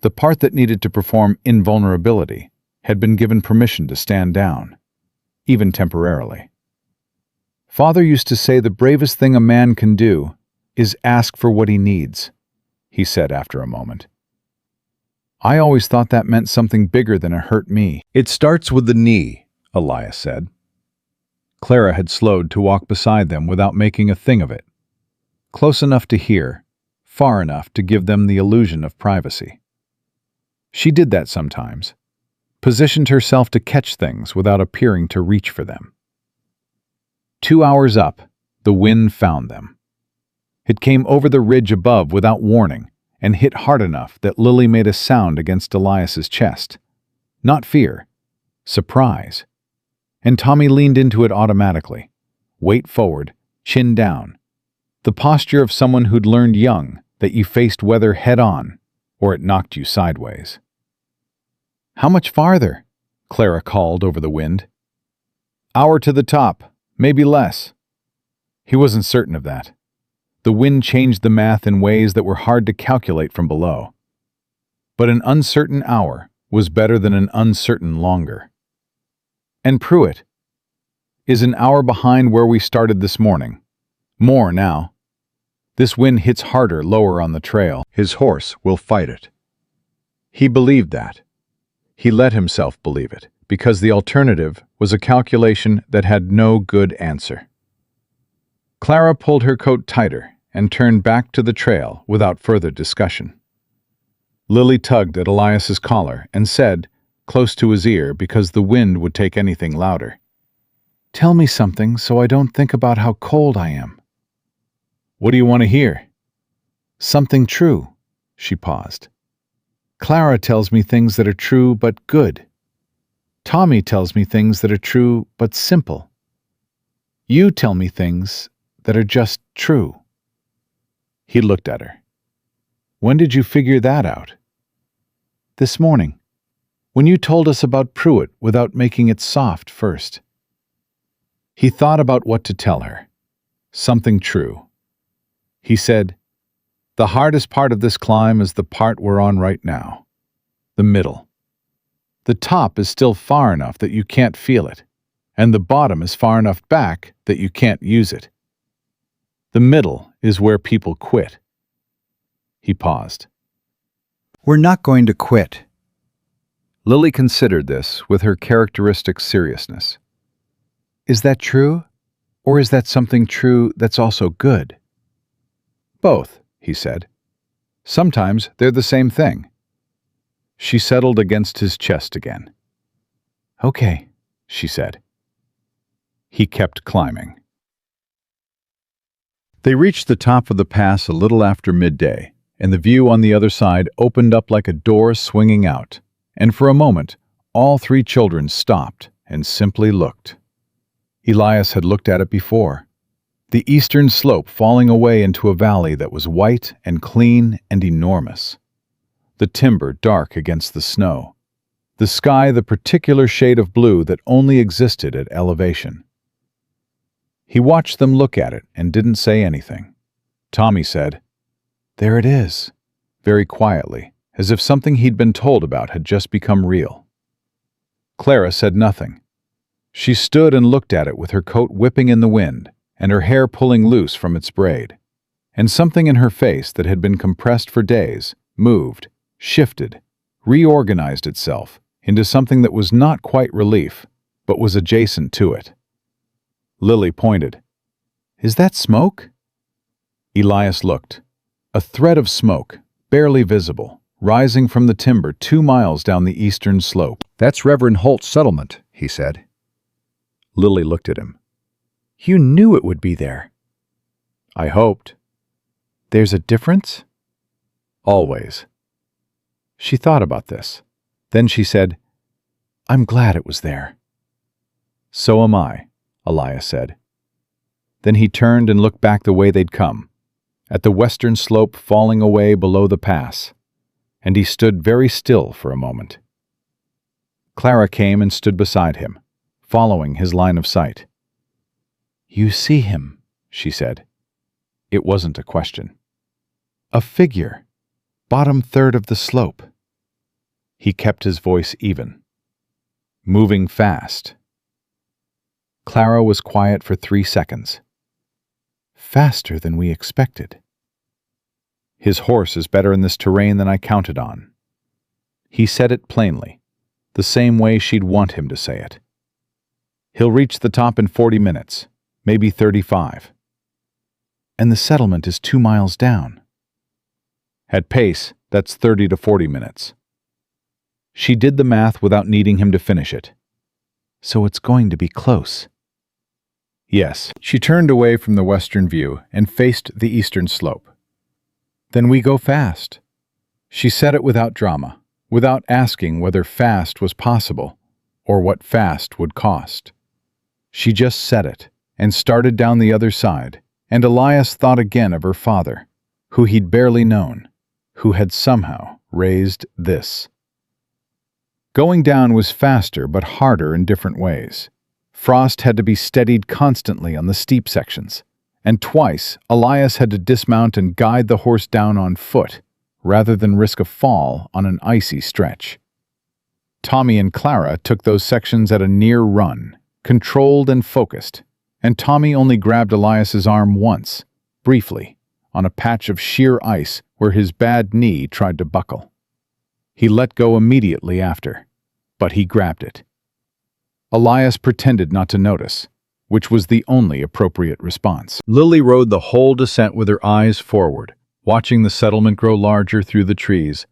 The part that needed to perform invulnerability had been given permission to stand down, even temporarily. "Father used to say the bravest thing a man can do is ask for what he needs," he said after a moment. "I always thought that meant something bigger than a hurt me." "It starts with the knee," Elias said. Clara had slowed to walk beside them without making a thing of it, close enough to hear, far enough to give them the illusion of privacy. She did that sometimes, positioned herself to catch things without appearing to reach for them. 2 hours up, the wind found them. It came over the ridge above without warning and hit hard enough that Lily made a sound against Elias's chest. Not fear, surprise. And Tommy leaned into it automatically, weight forward, chin down, the posture of someone who'd learned young that you faced weather head-on or it knocked you sideways. "How much farther?" Clara called over the wind. "Hour to the top, maybe less." He wasn't certain of that. The wind changed the math in ways that were hard to calculate from below. But an uncertain hour was better than an uncertain longer. And Pruitt is an hour behind where we started this morning. More now. This wind hits harder lower on the trail. His horse will fight it. He believed that. He let himself believe it, because the alternative was a calculation that had no good answer. Clara pulled her coat tighter and turned back to the trail without further discussion. Lily tugged at Elias's collar and said, close to his ear because the wind would take anything louder, "Tell me something so I don't think about how cold I am." "What do you want to hear?" "Something true." She paused. "Clara tells me things that are true but good. Tommy tells me things that are true but simple. You tell me things that are just true." He looked at her. "When did you figure that out?" "This morning, when you told us about Pruitt without making it soft first." He thought about what to tell her. Something true. He said, "The hardest part of this climb is the part we're on right now. The middle. The top is still far enough that you can't feel it, and the bottom is far enough back that you can't use it. The middle is where people quit." He paused. "We're not going to quit." Lily considered this with her characteristic seriousness. "Is that true? Or is that something true that's also good?" "Both," he said. "Sometimes they're the same thing." She settled against his chest again. "Okay," she said. He kept climbing. They reached the top of the pass a little after midday, and the view on the other side opened up like a door swinging out, and for a moment all three children stopped and simply looked. Elias had looked at it before. The eastern slope falling away into a valley that was white and clean and enormous. The timber dark against the snow. The sky the particular shade of blue that only existed at elevation. He watched them look at it and didn't say anything. Tommy said, "There it is," very quietly, as if something he'd been told about had just become real. Clara said nothing. She stood and looked at it with her coat whipping in the wind and her hair pulling loose from its braid. And something in her face that had been compressed for days moved, shifted, reorganized itself into something that was not quite relief, but was adjacent to it. Lily pointed. "Is that smoke?" Elias looked. A thread of smoke, barely visible, rising from the timber 2 miles down the eastern slope. "That's Reverend Holt's settlement," he said. Lily looked at him. "You knew it would be there." "I hoped." "There's a difference?" "Always." She thought about this. Then she said, "I'm glad it was there." "So am I," Elias said. Then he turned and looked back the way they'd come, at the western slope falling away below the pass, and he stood very still for a moment. Clara came and stood beside him, following his line of sight. "You see him," she said. It wasn't a question. "A figure, bottom third of the slope." He kept his voice even. "Moving fast." Clara was quiet for 3 seconds. "Faster than we expected." "His horse is better in this terrain than I counted on." He said it plainly, the same way she'd want him to say it. "He'll reach the top in 40 minutes, maybe 35. "And the settlement is 2 miles down." "At pace, that's 30 to 40 minutes. She did the math without needing him to finish it. "So it's going to be close." "Yes." She turned away from the western view and faced the eastern slope. "Then we go fast." She said it without drama, without asking whether fast was possible or what fast would cost. She just said it and started down the other side, and Elias thought again of her father, who he'd barely known, who had somehow raised this. Going down was faster but harder in different ways. Frost had to be steadied constantly on the steep sections, and twice Elias had to dismount and guide the horse down on foot, rather than risk a fall on an icy stretch. Tommy and Clara took those sections at a near run, controlled and focused, and Tommy only grabbed Elias's arm once, briefly, on a patch of sheer ice where his bad knee tried to buckle. He let go immediately after, but he grabbed it. Elias pretended not to notice, which was the only appropriate response. Lily rode the whole descent with her eyes forward, watching the settlement grow larger through the trees,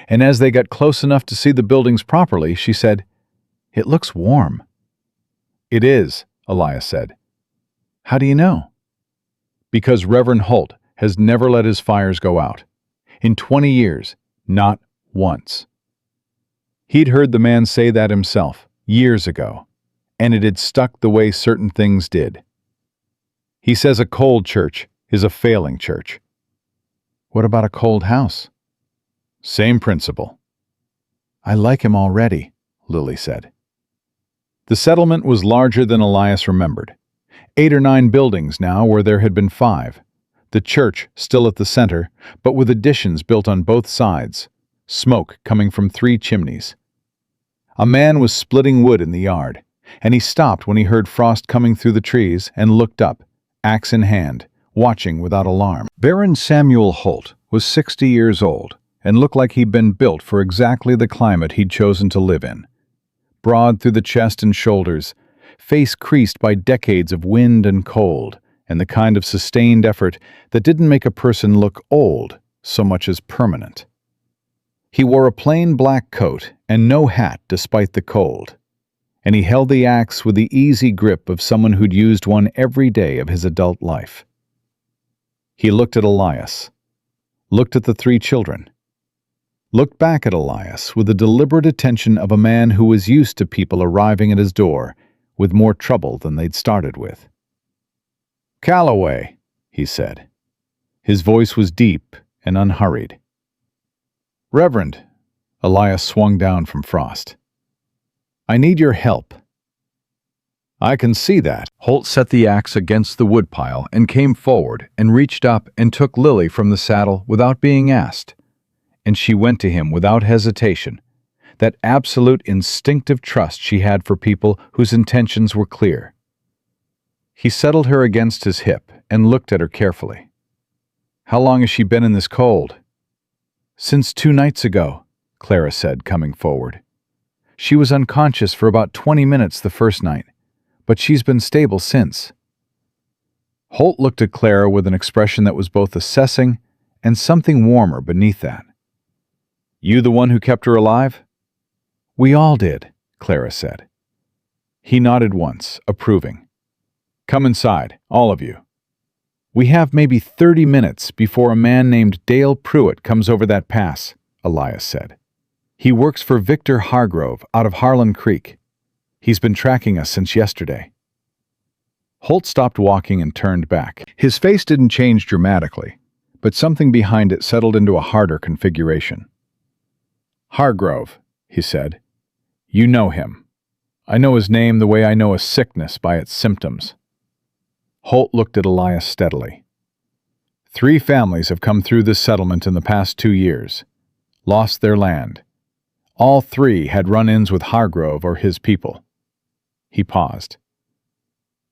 and as they got close enough to see the buildings properly, she said, "It looks warm." "It is," Elias said. "How do you know?" "Because Reverend Holt has never let his fires go out. In 20 years, not once." He'd heard the man say that himself, years ago, and it had stuck the way certain things did. He says a cold church is a failing church. What about a cold house? Same principle. "I like him already," Lily said. The settlement was larger than Elias remembered. 8 or 9 buildings now where there had been 5. The church still at the center, but with additions built on both sides, smoke coming from 3 chimneys. A man was splitting wood in the yard, and he stopped when he heard Frost coming through the trees and looked up, axe in hand, watching without alarm. Baron Samuel Holt was 60 years old and looked like he'd been built for exactly the climate he'd chosen to live in. Broad through the chest and shoulders, face creased by decades of wind and cold, and the kind of sustained effort that didn't make a person look old so much as permanent. He wore a plain black coat and no hat despite the cold, and he held the axe with the easy grip of someone who'd used one every day of his adult life. He looked at Elias, looked at the 3 children, looked back at Elias with the deliberate attention of a man who was used to people arriving at his door with more trouble than they'd started with. "Calloway," he said. His voice was deep and unhurried. "Reverend," Elias swung down from Frost. "I need your help." "I can see that." Holt set the axe against the woodpile and came forward and reached up and took Lily from the saddle without being asked. And she went to him without hesitation, that absolute instinctive trust she had for people whose intentions were clear. He settled her against his hip and looked at her carefully. "How long has she been in this cold?" "Since 2 nights ago," Clara said, coming forward. "She was unconscious for about 20 minutes the first night, but she's been stable since." Holt looked at Clara with an expression that was both assessing and something warmer beneath that. "You the one who kept her alive?" "We all did," Clara said. He nodded once, approving. "Come inside, all of you. We have maybe 30 minutes before a man named Dale Pruitt comes over that pass," Elias said. "He works for Victor Hargrove out of Harlan Creek. He's been tracking us since yesterday." Holt stopped walking and turned back. His face didn't change dramatically, but something behind it settled into a harder configuration. "Hargrove," he said. "You know him. I know his name the way I know a sickness by its symptoms." Holt looked at Elias steadily. 3 families have come through this settlement in the past 2 years, lost their land. All 3 had run-ins with Hargrove or his people. He paused.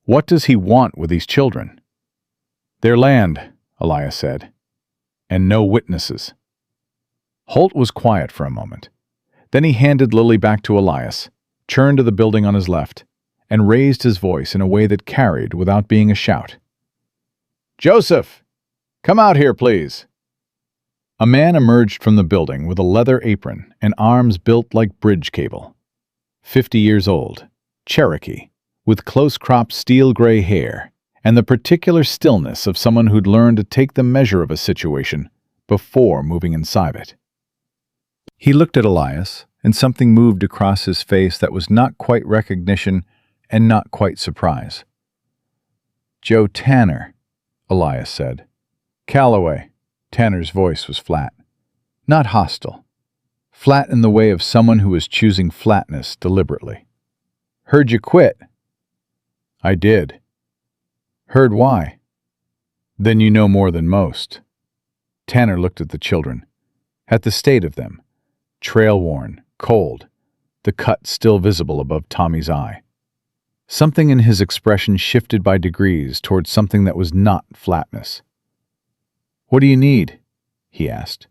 "What does he want with these children?" "Their land," Elias said, "and no witnesses." Holt was quiet for a moment. Then he handed Lily back to Elias, turned to the building on his left, and raised his voice in a way that carried without being a shout. "Joseph! Come out here, please!" A man emerged from the building with a leather apron and arms built like bridge cable. 50 years old, Cherokee, with close-cropped steel-gray hair, and the particular stillness of someone who'd learned to take the measure of a situation before moving inside it. He looked at Elias, and something moved across his face that was not quite recognition and not quite surprise. "Joe Tanner," Elias said. "Calloway." Tanner's voice was flat. Not hostile. Flat in the way of someone who was choosing flatness deliberately. "Heard you quit." "I did." "Heard why?" "Then you know more than most." Tanner looked at the children, at the state of them, trail-worn, cold, the cut still visible above Tommy's eye. Something in his expression shifted by degrees towards something that was not flatness. "What do you need?" he asked.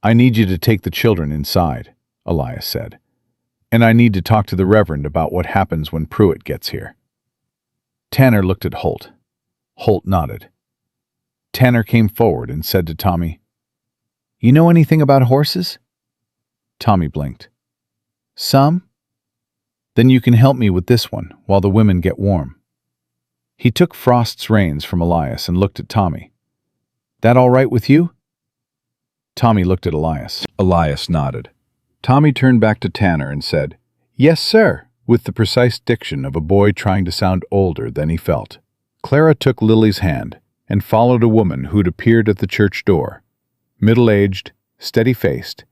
"I need you to take the children inside," Elias said. "And I need to talk to the Reverend about what happens when Pruitt gets here." Tanner looked at Holt. Holt nodded. Tanner came forward and said to Tommy, "You know anything about horses?" Tommy blinked. "Some?" "Then you can help me with this one while the women get warm." He took Frost's reins from Elias and looked at Tommy. "That all right with you?" Tommy looked at Elias. Elias nodded. Tommy turned back to Tanner and said, "Yes, sir," with the precise diction of a boy trying to sound older than he felt. Clara took Lily's hand and followed a woman who'd appeared at the church door, middle-aged, steady-faced,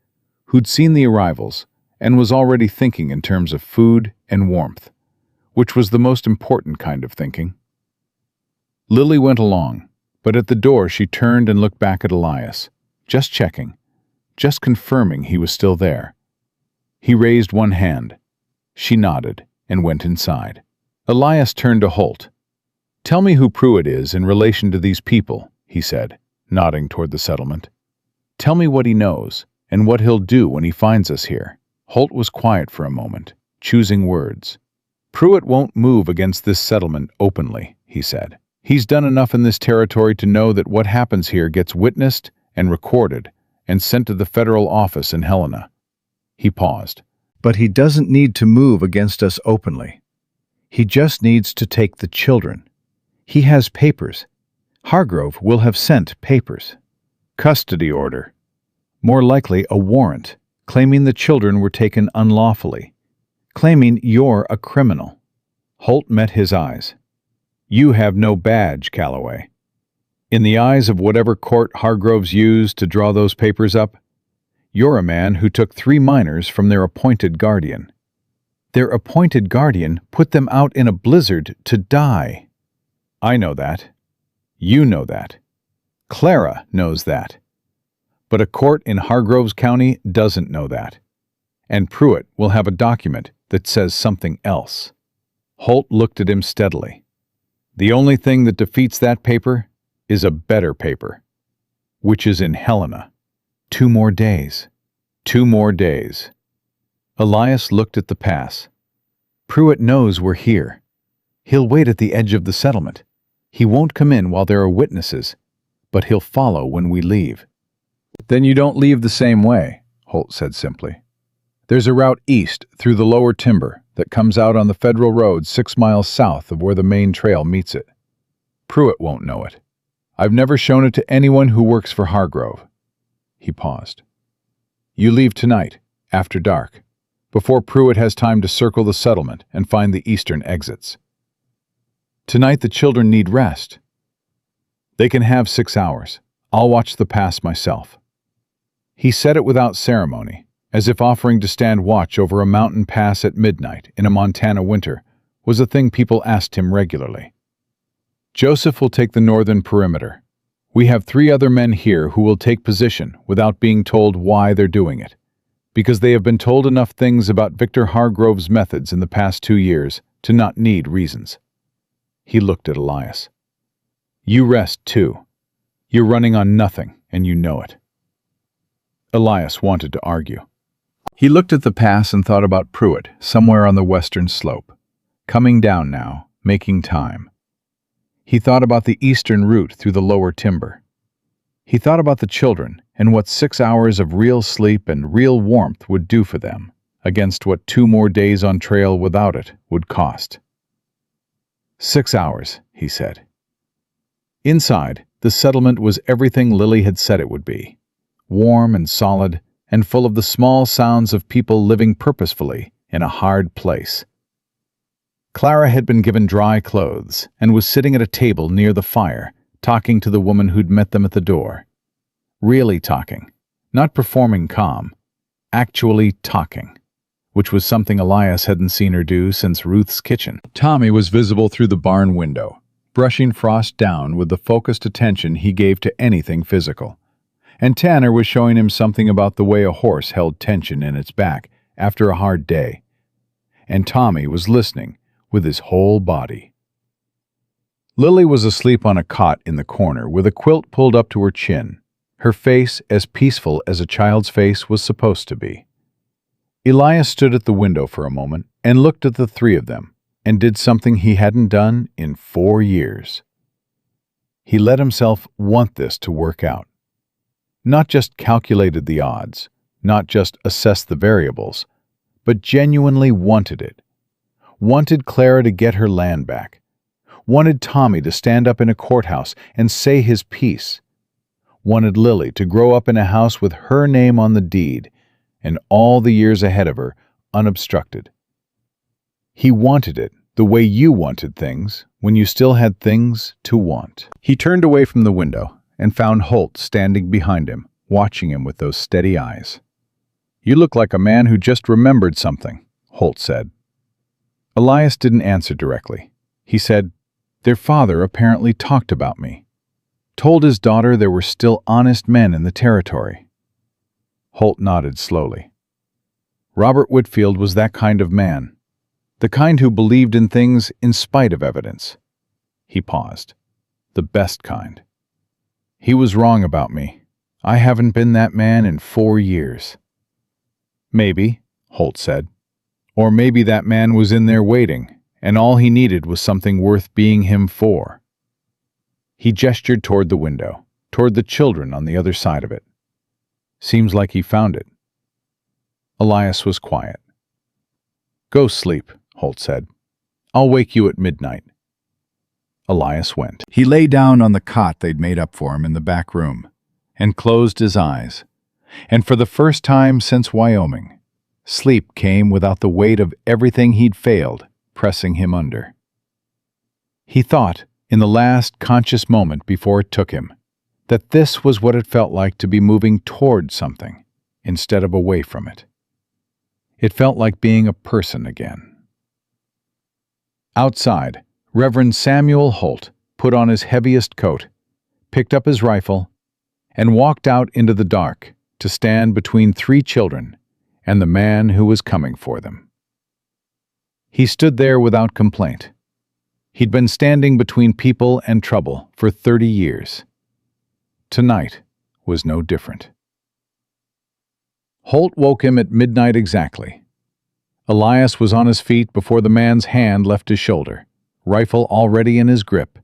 who'd seen the arrivals and was already thinking in terms of food and warmth, which was the most important kind of thinking. Lily went along, but at the door she turned and looked back at Elias, just checking, just confirming he was still there. He raised one hand. She nodded and went inside. Elias turned to Holt. "Tell me who Pruitt is in relation to these people," he said, nodding toward the settlement. "Tell me what he knows and what he'll do when he finds us here." Holt was quiet for a moment, choosing words. "Pruitt won't move against this settlement openly," he said. "He's done enough in this territory to know that what happens here gets witnessed and recorded and sent to the federal office in Helena." He paused. "But he doesn't need to move against us openly. He just needs to take the children. He has papers. Hargrove will have sent papers. Custody order. More likely a warrant, claiming the children were taken unlawfully. Claiming you're a criminal." Holt met his eyes. "You have no badge, Calloway. In the eyes of whatever court Hargroves used to draw those papers up, you're a man who took 3 minors from their appointed guardian. Their appointed guardian put them out in a blizzard to die. I know that. You know that. Clara knows that. But a court in Hargroves County doesn't know that. And Pruitt will have a document that says something else." Holt looked at him steadily. "The only thing that defeats that paper is a better paper, which is in Helena. 2 more days. 2 more days." Elias looked at the pass. "Pruitt knows we're here. He'll wait at the edge of the settlement. He won't come in while there are witnesses, but he'll follow when we leave." "Then you don't leave the same way," Holt said simply. "There's a route east through the lower timber that comes out on the federal road 6 miles south of where the main trail meets it. Pruitt won't know it. I've never shown it to anyone who works for Hargrove." He paused. "You leave tonight, after dark, before Pruitt has time to circle the settlement and find the eastern exits. Tonight the children need rest. They can have 6 hours. I'll watch the pass myself." He said it without ceremony, as if offering to stand watch over a mountain pass at midnight in a Montana winter was a thing people asked him regularly. "Joseph will take the northern perimeter. We have 3 other men here who will take position without being told why they're doing it, because they have been told enough things about Victor Hargrove's methods in the past 2 years to not need reasons." He looked at Elias. "You rest too. You're running on nothing, and you know it." Elias wanted to argue. He looked at the pass and thought about Pruitt somewhere on the western slope, coming down now, making time. He thought about the eastern route through the lower timber. He thought about the children and what 6 hours of real sleep and real warmth would do for them, against what 2 more days on trail without it would cost. 6 hours, he said. Inside, the settlement was everything Lily had said it would be. Warm and solid, and full of the small sounds of people living purposefully in a hard place. Clara had been given dry clothes and was sitting at a table near the fire, talking to the woman who'd met them at the door. Really talking, not performing calm, actually talking, which was something Elias hadn't seen her do since Ruth's kitchen. Tommy was visible through the barn window, brushing Frost down with the focused attention he gave to anything physical. And Tanner was showing him something about the way a horse held tension in its back after a hard day, and Tommy was listening with his whole body. Lily was asleep on a cot in the corner with a quilt pulled up to her chin, her face as peaceful as a child's face was supposed to be. Elias stood at the window for a moment and looked at the three of them and did something he hadn't done in 4 years. He let himself want this to work out. Not just calculated the odds, not just assessed the variables, but genuinely wanted it. Wanted Clara to get her land back. Wanted Tommy to stand up in a courthouse and say his piece. Wanted Lily to grow up in a house with her name on the deed and all the years ahead of her unobstructed. He wanted it the way you wanted things when you still had things to want. He turned away from the window and found Holt standing behind him, watching him with those steady eyes. "You look like a man who just remembered something," Holt said. Elias didn't answer directly. He said, "Their father apparently talked about me. Told his daughter there were still honest men in the territory." Holt nodded slowly. Robert Whitfield was that kind of man. The kind who believed in things in spite of evidence. He paused. The best kind. "He was wrong about me. I haven't been that man in 4 years. "Maybe," Holt said. "Or maybe that man was in there waiting, and all he needed was something worth being him for." He gestured toward the window, toward the children on the other side of it. "Seems like he found it." Elias was quiet. "Go sleep," Holt said. "I'll wake you at midnight." Elias went. He lay down on the cot they'd made up for him in the back room and closed his eyes. And for the first time since Wyoming, sleep came without the weight of everything he'd failed pressing him under. He thought, in the last conscious moment before it took him, that this was what it felt like to be moving toward something instead of away from it. It felt like being a person again. Outside, Reverend Samuel Holt put on his heaviest coat, picked up his rifle, and walked out into the dark to stand between 3 children and the man who was coming for them. He stood there without complaint. He'd been standing between people and trouble for 30 years. Tonight was no different. Holt woke him at midnight exactly. Elias was on his feet before the man's hand left his shoulder, rifle already in his grip,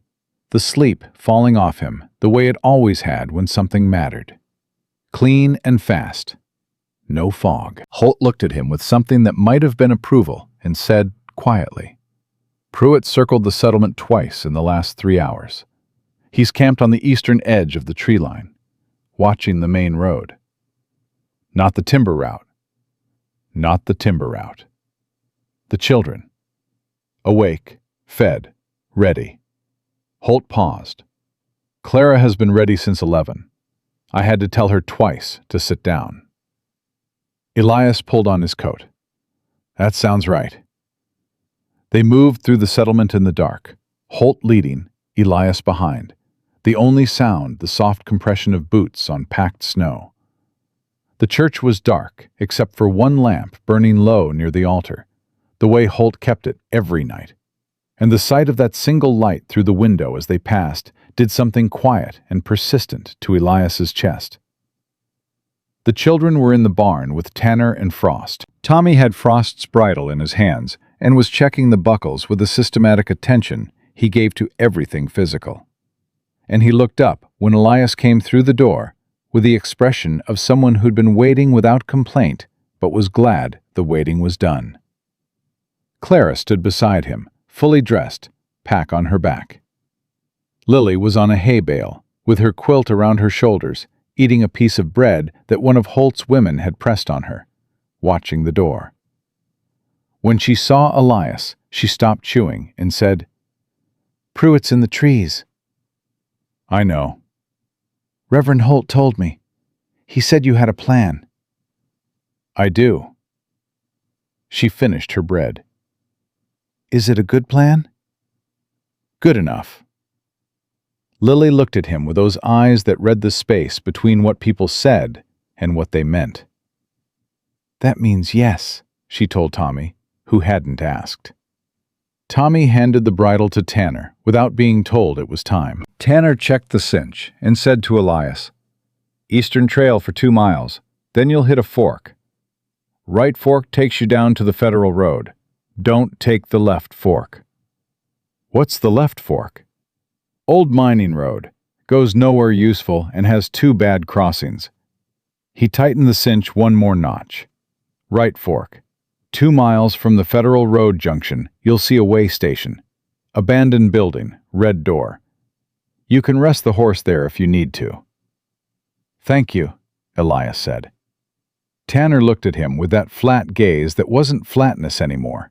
the sleep falling off him the way it always had when something mattered. Clean and fast. No fog. Holt looked at him with something that might have been approval and said quietly, "Pruitt circled the settlement twice in the last 3 hours. He's camped on the eastern edge of the tree line, watching the main road. Not the timber route. Not the timber route. The children. Awake, fed, ready." Holt paused. "Clara has been ready since 11. I had to tell her twice to sit down." Elias pulled on his coat. "That sounds right." They moved through the settlement in the dark, Holt leading, Elias behind, the only sound the soft compression of boots on packed snow. The church was dark, except for one lamp burning low near the altar, the way Holt kept it every night. And the sight of that single light through the window as they passed did something quiet and persistent to Elias's chest. The children were in the barn with Tanner and Frost. Tommy had Frost's bridle in his hands and was checking the buckles with the systematic attention he gave to everything physical. And he looked up when Elias came through the door with the expression of someone who'd been waiting without complaint but was glad the waiting was done. Clara stood beside him, fully dressed, pack on her back. Lily was on a hay bale, with her quilt around her shoulders, eating a piece of bread that one of Holt's women had pressed on her, watching the door. When she saw Elias, she stopped chewing and said, "Pruitt's in the trees." "I know." "Reverend Holt told me. He said you had a plan." "I do." She finished her bread. "Is it a good plan?" "Good enough." Lily looked at him with those eyes that read the space between what people said and what they meant. "That means yes," she told Tommy, who hadn't asked. Tommy handed the bridle to Tanner without being told it was time. Tanner checked the cinch and said to Elias, "Eastern Trail for 2 miles, then you'll hit a fork. Right fork takes you down to the Federal Road. Don't take the left fork." "What's the left fork?" "Old mining road. Goes nowhere useful and has 2 bad crossings." He tightened the cinch 1 more notch. "Right fork. 2 miles from the Federal Road junction, you'll see a way station. Abandoned building, red door. You can rest the horse there if you need to." "Thank you," Elias said. Tanner looked at him with that flat gaze that wasn't flatness anymore.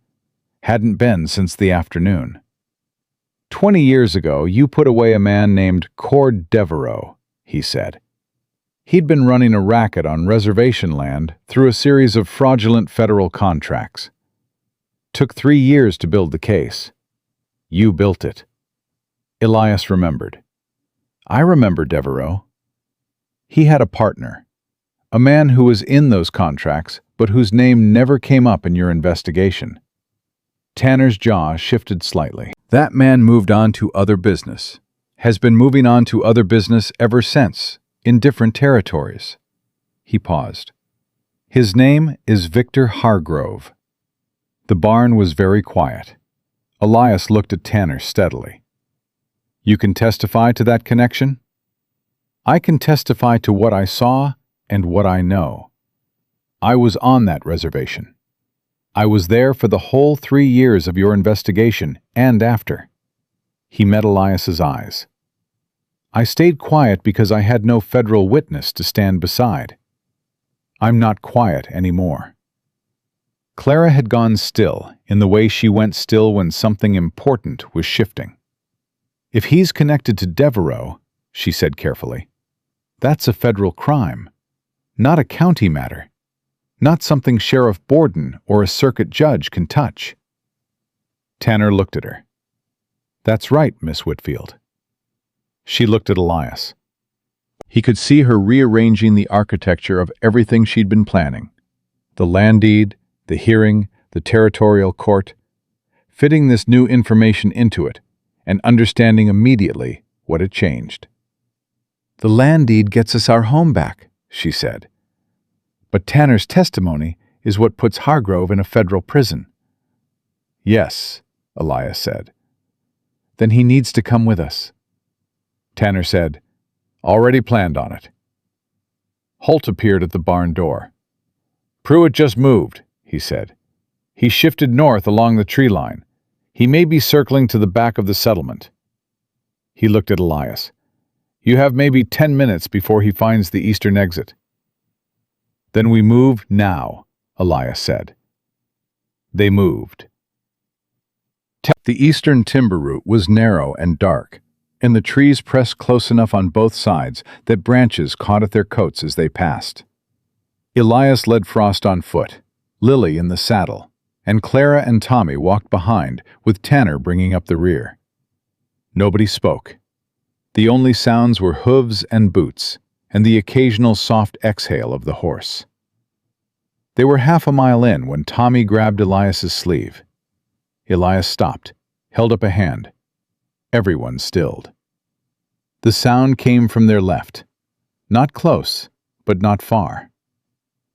Hadn't been since the afternoon. 20 years ago, you put away a man named Cord Devereaux, he said. He'd been running a racket on reservation land through a series of fraudulent federal contracts. Took 3 years to build the case. You built it. Elias remembered. I remember Devereaux. He had a partner, a man who was in those contracts but whose name never came up in your investigation. Tanner's jaw shifted slightly. That man moved on to other business, has been moving on to other business ever since, in different territories. He paused. His name is Victor Hargrove. The barn was very quiet. Elias looked at Tanner steadily. You can testify to that connection? I can testify to what I saw and what I know. I was on that reservation. I was there for the whole 3 years of your investigation and after. He met Elias's eyes. I stayed quiet because I had no federal witness to stand beside. I'm not quiet anymore. Clara had gone still in the way she went still when something important was shifting. If he's connected to Devereaux, she said carefully, that's a federal crime, not a county matter, not something Sheriff Borden or a circuit judge can touch. Tanner looked at her. That's right, Miss Whitfield. She looked at Elias. He could see her rearranging the architecture of everything she'd been planning. The land deed, the hearing, the territorial court, fitting this new information into it, and understanding immediately what had changed. The land deed gets us our home back, she said. But Tanner's testimony is what puts Hargrove in a federal prison. Yes, Elias said. Then he needs to come with us. Tanner said, already planned on it. Holt appeared at the barn door. Pruitt just moved, he said. He shifted north along the tree line. He may be circling to the back of the settlement. He looked at Elias. You have maybe 10 minutes before he finds the eastern exit. Then we move now, Elias said. They moved. The eastern timber route was narrow and dark, and the trees pressed close enough on both sides that branches caught at their coats as they passed. Elias led Frost on foot, Lily in the saddle, and Clara and Tommy walked behind, with Tanner bringing up the rear. Nobody spoke. The only sounds were hooves and boots, and the occasional soft exhale of the horse. They were half a mile in when Tommy grabbed Elias's sleeve. Elias stopped, held up a hand. Everyone stilled. The sound came from their left. Not close, but not far.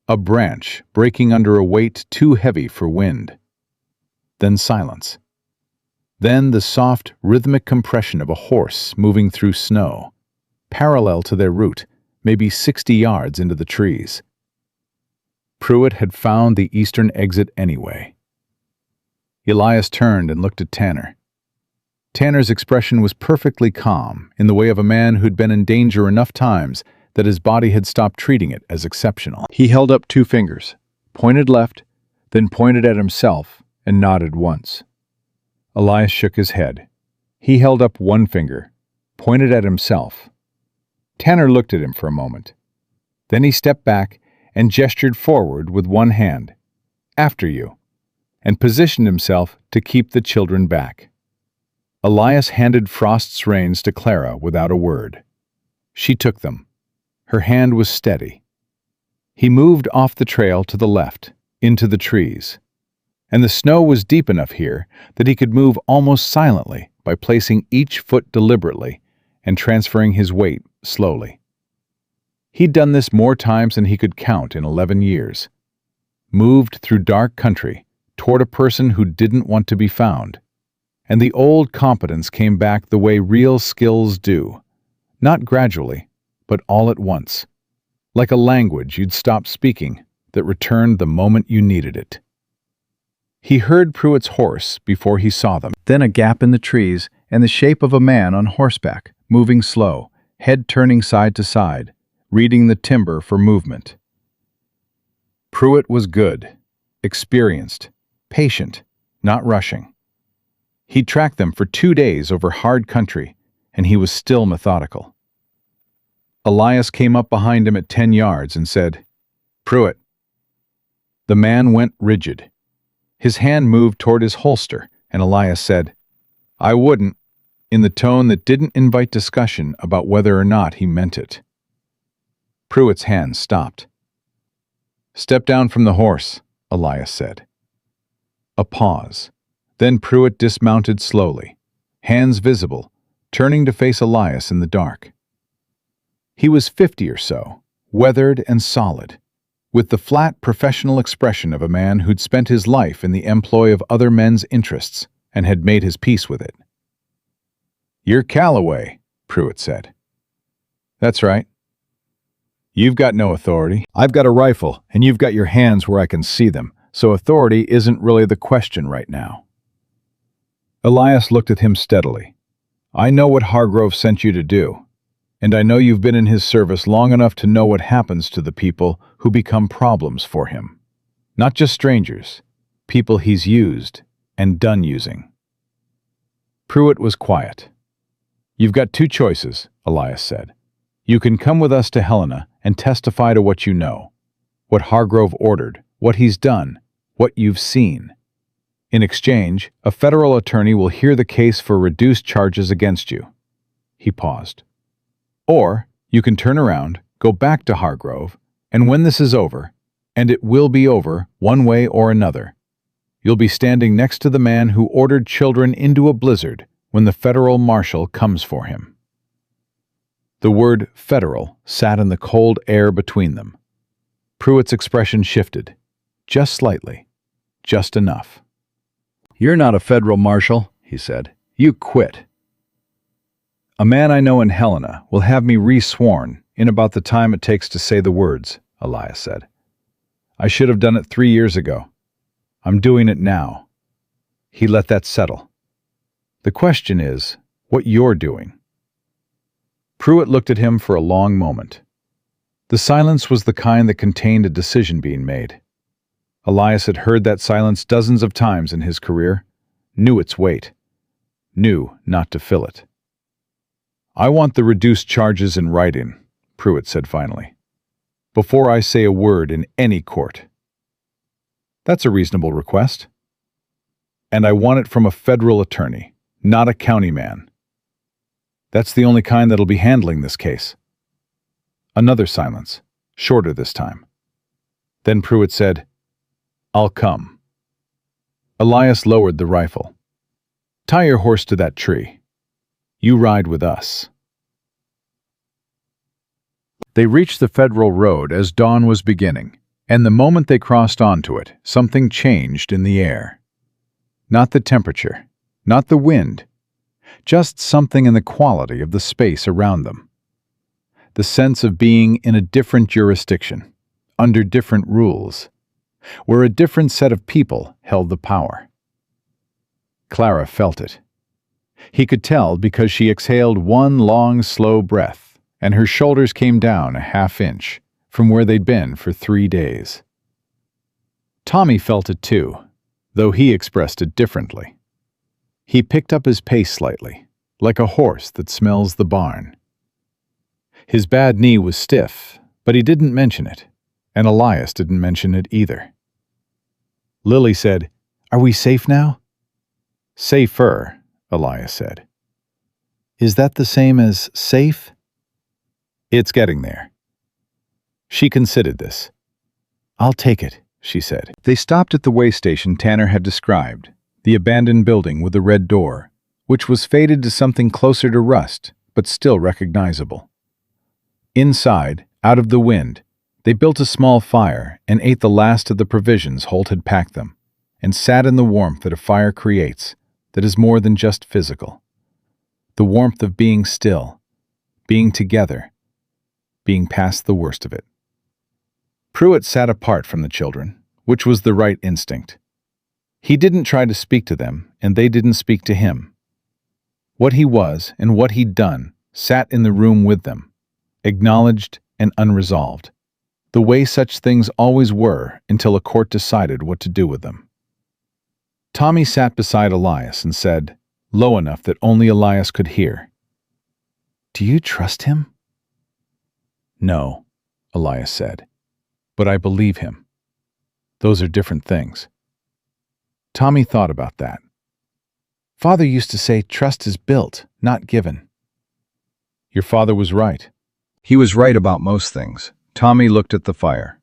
A branch breaking under a weight too heavy for wind. Then silence. Then the soft, rhythmic compression of a horse moving through snow, parallel to their route, maybe 60 yards into the trees. Pruitt had found the eastern exit anyway. Elias turned and looked at Tanner. Tanner's expression was perfectly calm, in the way of a man who'd been in danger enough times that his body had stopped treating it as exceptional. He held up 2 fingers, pointed left, then pointed at himself, and nodded once. Elias shook his head. He held up 1 finger, pointed at himself. Tanner looked at him for a moment. Then he stepped back and gestured forward with 1 hand, after you, and positioned himself to keep the children back. Elias handed Frost's reins to Clara without a word. She took them. Her hand was steady. He moved off the trail to the left, into the trees. and the snow was deep enough here that he could move almost silently by placing each foot deliberately and transferring his weight slowly. He'd done this more times than he could count in 11 years. Moved through dark country toward a person who didn't want to be found. And the old competence came back the way real skills do, not gradually, but all at once, like a language you'd stopped speaking that returned the moment you needed it. He heard Pruitt's horse before he saw them, then a gap in the trees and the shape of a man on horseback, moving slow, head turning side to side, reading the timber for movement. Pruitt was good, experienced, patient, not rushing. He'd tracked them for 2 days over hard country, and he was still methodical. Elias came up behind him at 10 yards and said, "Pruitt." The man went rigid. His hand moved toward his holster, and Elias said, "I wouldn't," in the tone that didn't invite discussion about whether or not he meant it. Pruitt's hand stopped. "Step down from the horse," Elias said. A pause. Then Pruitt dismounted slowly, hands visible, turning to face Elias in the dark. He was 50 or so, weathered and solid, with the flat professional expression of a man who'd spent his life in the employ of other men's interests and had made his peace with it. "You're Calloway," Pruitt said. "That's right." "You've got no authority. I've got a rifle, and you've got your hands where I can see them, so authority isn't really the question right now." Elias looked at him steadily. "I know what Hargrove sent you to do, and I know you've been in his service long enough to know what happens to the people who become problems for him. Not just strangers, people he's used and done using." Pruitt was quiet. "You've got 2 choices," Elias said. "You can come with us to Helena and testify to what you know, what Hargrove ordered, what he's done, what you've seen. In exchange, a federal attorney will hear the case for reduced charges against you." He paused. "Or you can turn around, go back to Hargrove, and when this is over, and it will be over one way or another, you'll be standing next to the man who ordered children into a blizzard when the federal marshal comes for him." The word federal sat in the cold air between them. Pruitt's expression shifted, just slightly, just enough. "You're not a federal marshal," he said. "You quit." "A man I know in Helena will have me re-sworn in about the time it takes to say the words," Elias said. "I should have done it 3 years ago. I'm doing it now." He let that settle. "The question is, what you're doing." Pruitt looked at him for a long moment. The silence was the kind that contained a decision being made. Elias had heard that silence dozens of times in his career, knew its weight, knew not to fill it. "I want the reduced charges in writing," Pruitt said finally, "before I say a word in any court." "That's a reasonable request." "And I want it from a federal attorney, not a county man. That's the only kind that'll be handling this case." Another silence, shorter this time. Then Pruitt said, "I'll come." Elias lowered the rifle. "Tie your horse to that tree. You ride with us." They reached the federal road as dawn was beginning, and the moment they crossed onto it, something changed in the air. Not the temperature, not the wind, just something in the quality of the space around them. The sense of being in a different jurisdiction, under different rules, where a different set of people held the power. Clara felt it. He could tell because she exhaled one long, slow breath, and her shoulders came down a half-inch from where they'd been for 3 days. Tommy felt it too, though he expressed it differently. He picked up his pace slightly, like a horse that smells the barn. His bad knee was stiff, but he didn't mention it, and Elias didn't mention it either. Lily said, "Are we safe now?" "Safer," Elias said. "Is that the same as safe?" "It's getting there." She considered this. "I'll take it," she said. They stopped at the way station Tanner had described, the abandoned building with the red door, which was faded to something closer to rust, but still recognizable. Inside, out of the wind, they built a small fire and ate the last of the provisions Holt had packed them, and sat in the warmth that a fire creates, that is more than just physical. The warmth of being still, being together, being past the worst of it. Pruitt sat apart from the children, which was the right instinct. He didn't try to speak to them, and they didn't speak to him. What he was and what he'd done sat in the room with them, acknowledged and unresolved, the way such things always were until a court decided what to do with them. Tommy sat beside Elias and said, low enough that only Elias could hear, "Do you trust him?" "No," Elias said, "but I believe him. Those are different things." Tommy thought about that. "Father used to say trust is built, not given." "Your father was right." "He was right about most things." Tommy looked at the fire.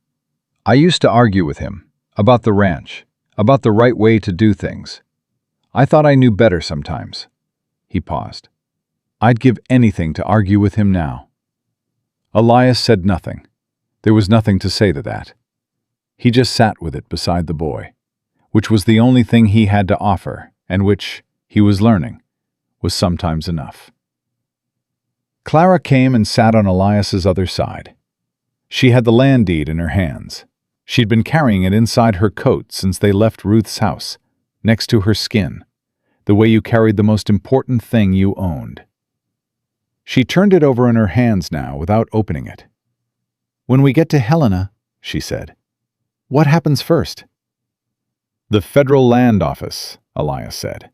"I used to argue with him, about the ranch, about the right way to do things. I thought I knew better sometimes." He paused. "I'd give anything to argue with him now." Elias said nothing. There was nothing to say to that. He just sat with it beside the boy, which was the only thing he had to offer, and which, he was learning, was sometimes enough. Clara came and sat on Elias's other side. She had the land deed in her hands. She'd been carrying it inside her coat since they left Ruth's house, next to her skin, the way you carried the most important thing you owned. She turned it over in her hands now without opening it. "When we get to Helena," she said, "what happens first?" "The Federal Land Office," Elias said.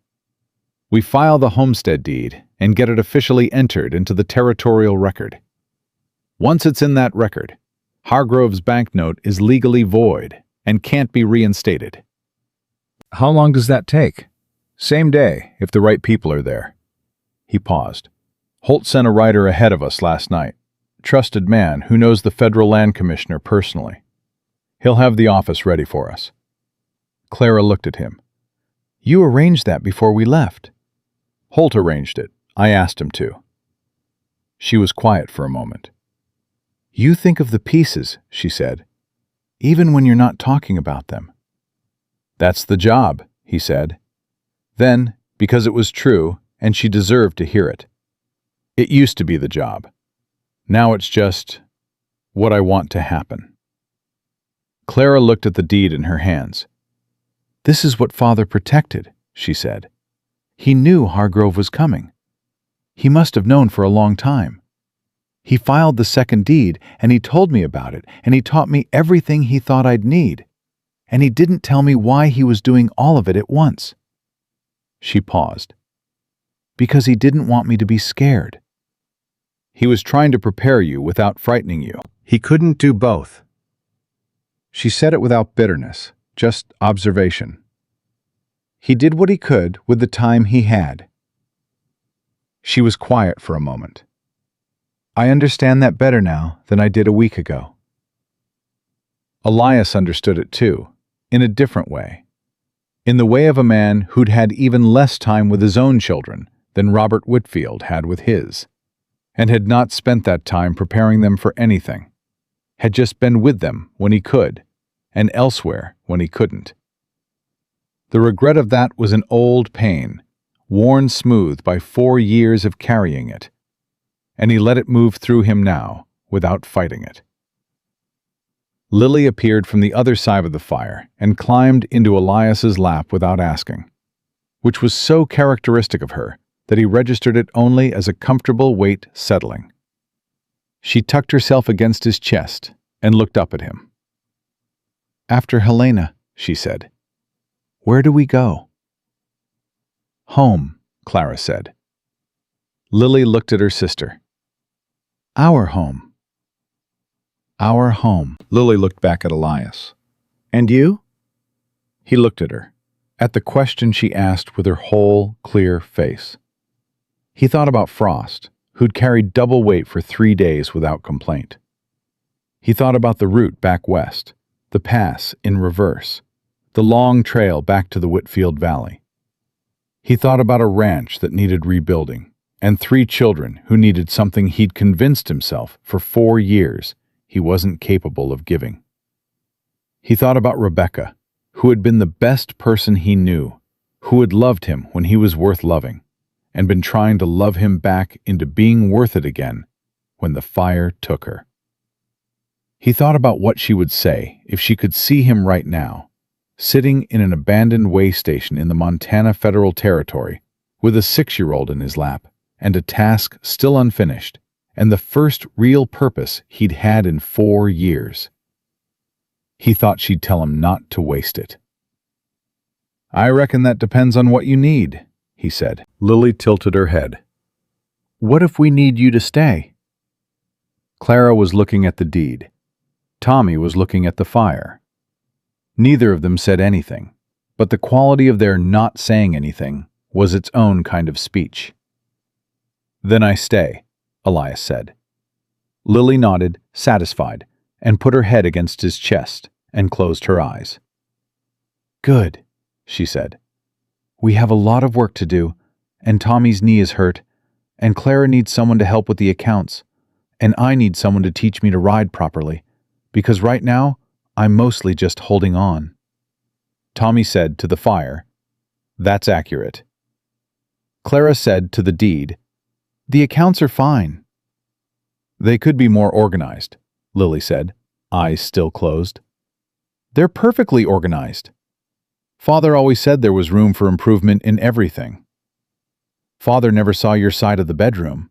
"We file the homestead deed and get it officially entered into the territorial record. Once it's in that record, Hargrove's banknote is legally void and can't be reinstated." "How long does that take?" "Same day, if the right people are there." He paused. "Holt sent a rider ahead of us last night. Trusted man who knows the Federal Land Commissioner personally. He'll have the office ready for us." Clara looked at him. "You arranged that before we left." "Holt arranged it. I asked him to." She was quiet for a moment. "You think of the pieces," she said, "even when you're not talking about them." "That's the job," he said. Then, because it was true, and she deserved to hear it. "It used to be the job. Now it's just what I want to happen." Clara looked at the deed in her hands. "This is what Father protected," she said. "He knew Hargrove was coming. He must have known for a long time. He filed the second deed, and he told me about it, and he taught me everything he thought I'd need. And he didn't tell me why he was doing all of it at once." She paused. "Because he didn't want me to be scared." "He was trying to prepare you without frightening you. He couldn't do both." She said it without bitterness, just observation. "He did what he could with the time he had." She was quiet for a moment. "I understand that better now than I did a week ago." Elias understood it too, in a different way. In the way of a man who'd had even less time with his own children than Robert Whitfield had with his, and had not spent that time preparing them for anything, had just been with them when he could, and elsewhere when he couldn't. The regret of that was an old pain, worn smooth by 4 years of carrying it, and he let it move through him now without fighting it. Lily appeared from the other side of the fire and climbed into Elias's lap without asking, which was so characteristic of her that he registered it only as a comfortable weight settling. She tucked herself against his chest and looked up at him. "After Helena," she said, "where do we go?" "Home," Clara said. Lily looked at her sister. "Our home." "Our home." Lily looked back at Elias. "And you?" He looked at her, at the question she asked with her whole, clear face. He thought about Frost, who'd carried double weight for 3 days without complaint. He thought about the route back west, the pass in reverse, the long trail back to the Whitfield Valley. He thought about a ranch that needed rebuilding, and 3 children who needed something he'd convinced himself for 4 years he wasn't capable of giving. He thought about Rebecca, who had been the best person he knew, who had loved him when he was worth loving, and been trying to love him back into being worth it again when the fire took her. He thought about what she would say if she could see him right now, sitting in an abandoned way station in the Montana Federal Territory, with a 6-year-old in his lap, and a task still unfinished, and the first real purpose he'd had in 4 years. He thought she'd tell him not to waste it. "I reckon that depends on what you need," he said. Lily tilted her head. "What if we need you to stay?" Clara was looking at the deed. Tommy was looking at the fire. Neither of them said anything, but the quality of their not saying anything was its own kind of speech. "Then I stay," Elias said. Lily nodded, satisfied, and put her head against his chest and closed her eyes. "Good," she said. "We have a lot of work to do, and Tommy's knee is hurt, and Clara needs someone to help with the accounts, and I need someone to teach me to ride properly, because right now I'm mostly just holding on." Tommy said to the fire, "That's accurate." Clara said to the deed, "The accounts are fine." "They could be more organized," Lily said, eyes still closed. "They're perfectly organized. Father always said there was room for improvement in everything." "Father never saw your side of the bedroom."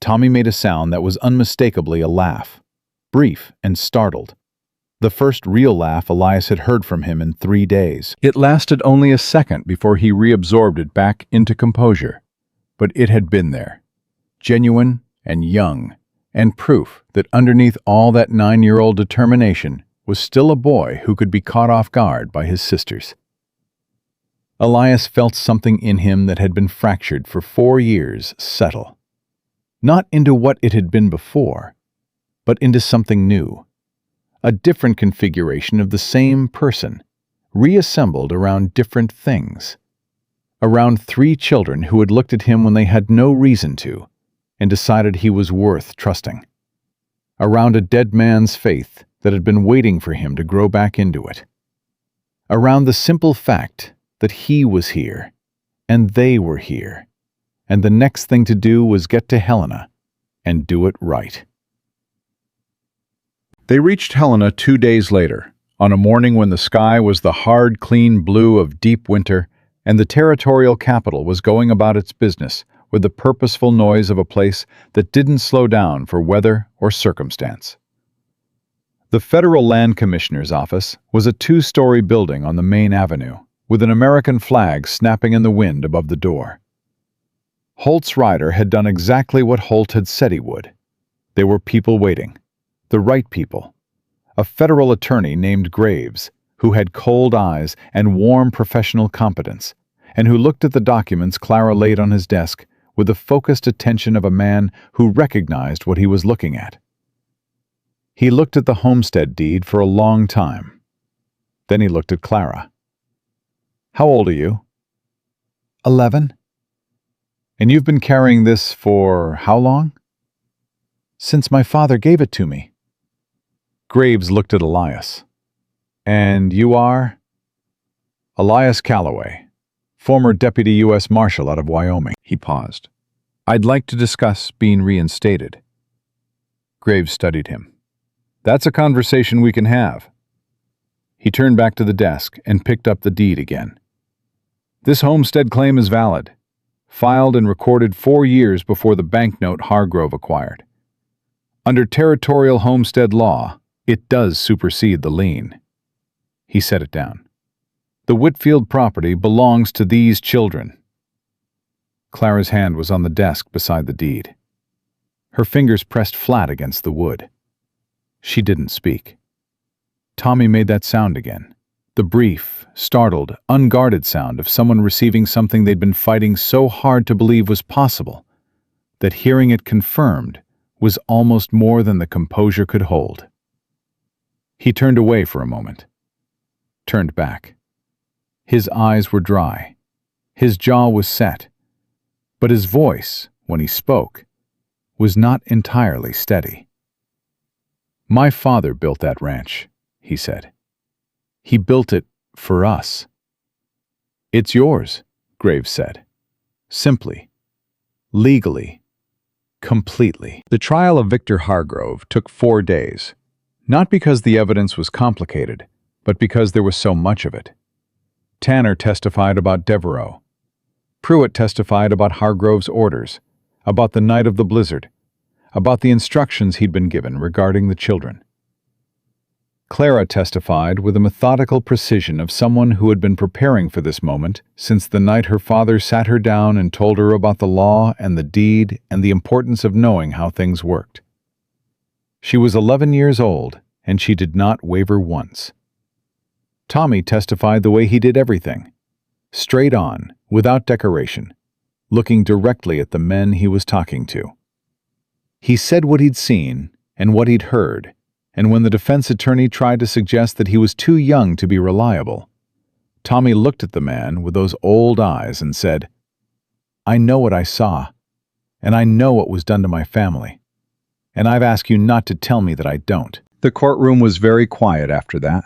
Tommy made a sound that was unmistakably a laugh, brief and startled. The first real laugh Elias had heard from him in 3 days. It lasted only a second before he reabsorbed it back into composure, but it had been there, genuine and young, and proof that underneath all that 9-year-old determination was still a boy who could be caught off guard by his sisters. Elias felt something in him that had been fractured for 4 years settle. Not into what it had been before, but into something new. A different configuration of the same person, reassembled around different things. Around 3 children who had looked at him when they had no reason to, and decided he was worth trusting. Around a dead man's faith that had been waiting for him to grow back into it. Around the simple fact that he was here, and they were here, and the next thing to do was get to Helena and do it right. They reached Helena 2 days later, on a morning when the sky was the hard, clean blue of deep winter, and the territorial capital was going about its business with the purposeful noise of a place that didn't slow down for weather or circumstance. The Federal Land Commissioner's office was a 2-story building on the main avenue, with an American flag snapping in the wind above the door. Holt's rider had done exactly what Holt had said he would. There were people waiting. The right people. A federal attorney named Graves, who had cold eyes and warm professional competence, and who looked at the documents Clara laid on his desk with the focused attention of a man who recognized what he was looking at. He looked at the homestead deed for a long time. Then he looked at Clara. "How old are you?" 11. "And you've been carrying this for how long?" "Since my father gave it to me." Graves looked at Elias. "And you are?" "Elias Calloway, former Deputy U.S. Marshal out of Wyoming." He paused. "I'd like to discuss being reinstated." Graves studied him. "That's a conversation we can have." He turned back to the desk and picked up the deed again. "This homestead claim is valid, filed and recorded 4 years before the banknote Hargrove acquired. Under territorial homestead law, it does supersede the lien." He set it down. "The Whitfield property belongs to these children." Clara's hand was on the desk beside the deed. Her fingers pressed flat against the wood. She didn't speak. Tommy made that sound again, the brief, startled, unguarded sound of someone receiving something they'd been fighting so hard to believe was possible, that hearing it confirmed was almost more than the composure could hold. He turned away for a moment, turned back. His eyes were dry. His jaw was set. But his voice, when he spoke, was not entirely steady. "My father built that ranch," he said. "He built it for us." "It's yours," Graves said. Simply. Legally. Completely. The trial of Victor Hargrove took 4 days. Not because the evidence was complicated, but because there was so much of it. Tanner testified about Devereaux. Pruitt testified about Hargrove's orders, about the night of the blizzard, about the instructions he'd been given regarding the children. Clara testified with a methodical precision of someone who had been preparing for this moment since the night her father sat her down and told her about the law and the deed and the importance of knowing how things worked. She was 11 years old, and she did not waver once. Tommy testified the way he did everything, straight on, without decoration, looking directly at the men he was talking to. He said what he'd seen and what he'd heard, and when the defense attorney tried to suggest that he was too young to be reliable, Tommy looked at the man with those old eyes and said, "I know what I saw, and I know what was done to my family, and I've asked you not to tell me that I don't." The courtroom was very quiet after that.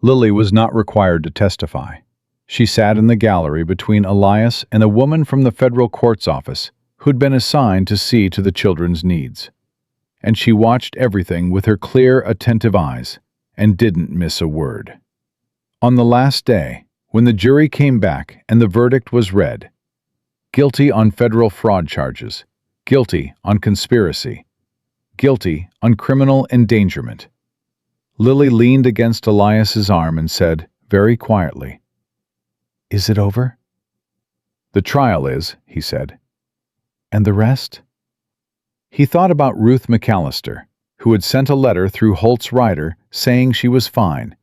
Lily was not required to testify. She sat in the gallery between Elias and a woman from the federal court's office who'd been assigned to see to the children's needs. And she watched everything with her clear, attentive eyes and didn't miss a word. On the last day, when the jury came back and the verdict was read, guilty on federal fraud charges, guilty on conspiracy, guilty on criminal endangerment, Lily leaned against Elias's arm and said, very quietly, "Is it over?" "The trial is," he said. "And the rest?" He thought about Ruth McAllister, who had sent a letter through Holt's Rider saying she was fine,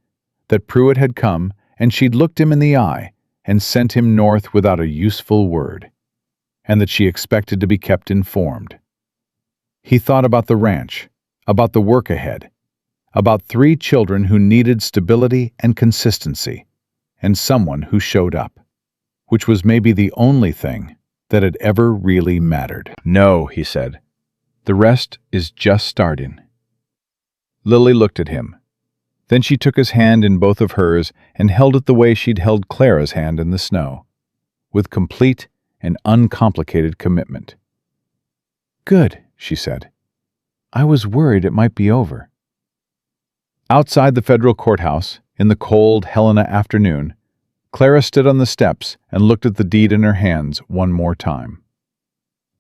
that Pruitt had come and she'd looked him in the eye and sent him north without a useful word, and that she expected to be kept informed. He thought about the ranch, about the work ahead, about 3 children who needed stability and consistency, and someone who showed up, which was maybe the only thing that had ever really mattered. "No," he said. "The rest is just starting." Lily looked at him. Then she took his hand in both of hers and held it the way she'd held Clara's hand in the snow, with complete and uncomplicated commitment. "Good," she said. "I was worried it might be over." Outside the federal courthouse, in the cold Helena afternoon, Clara stood on the steps and looked at the deed in her hands one more time.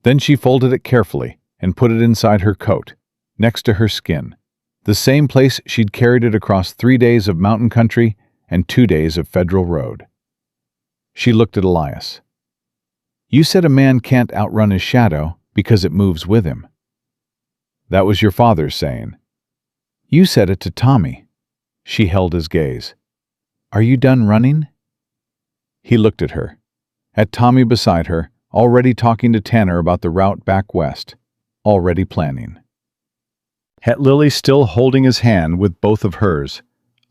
Then she folded it carefully and put it inside her coat, next to her skin, the same place she'd carried it across 3 days of mountain country and 2 days of federal road. She looked at Elias. "You said a man can't outrun his shadow because it moves with him." "That was your father's saying." "You said it to Tommy." She held his gaze. "Are you done running?" He looked at her, at Tommy beside her, already talking to Tanner about the route back west, already planning. At Lily still holding his hand with both of hers,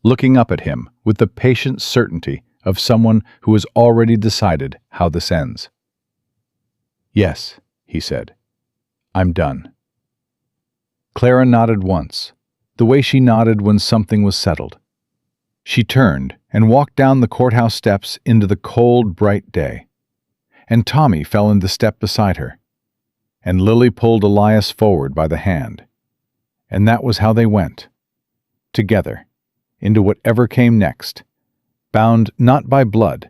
looking up at him with the patient certainty of someone who has already decided how this ends. "Yes," he said. "I'm done." Clara nodded once, the way she nodded when something was settled. She turned and walked down the courthouse steps into the cold, bright day, and Tommy fell into step beside her, and Lily pulled Elias forward by the hand, and that was how they went, together, into whatever came next, bound not by blood,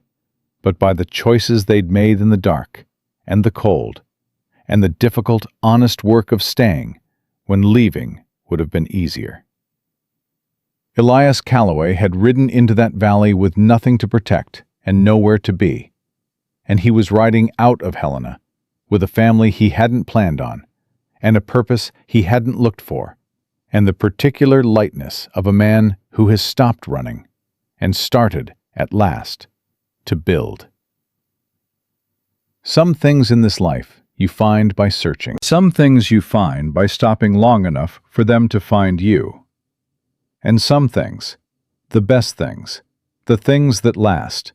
but by the choices they'd made in the dark, and the cold, and the difficult, honest work of staying when leaving would have been easier. Elias Calloway had ridden into that valley with nothing to protect and nowhere to be, and he was riding out of Helena with a family he hadn't planned on, and a purpose he hadn't looked for, and the particular lightness of a man who has stopped running and started, at last, to build. Some things in this life you find by searching. Some things you find by stopping long enough for them to find you. And some things, the best things, the things that last,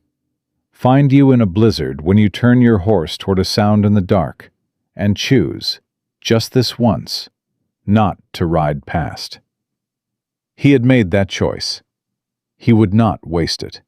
find you in a blizzard when you turn your horse toward a sound in the dark and choose, just this once, not to ride past. He had made that choice. He would not waste it.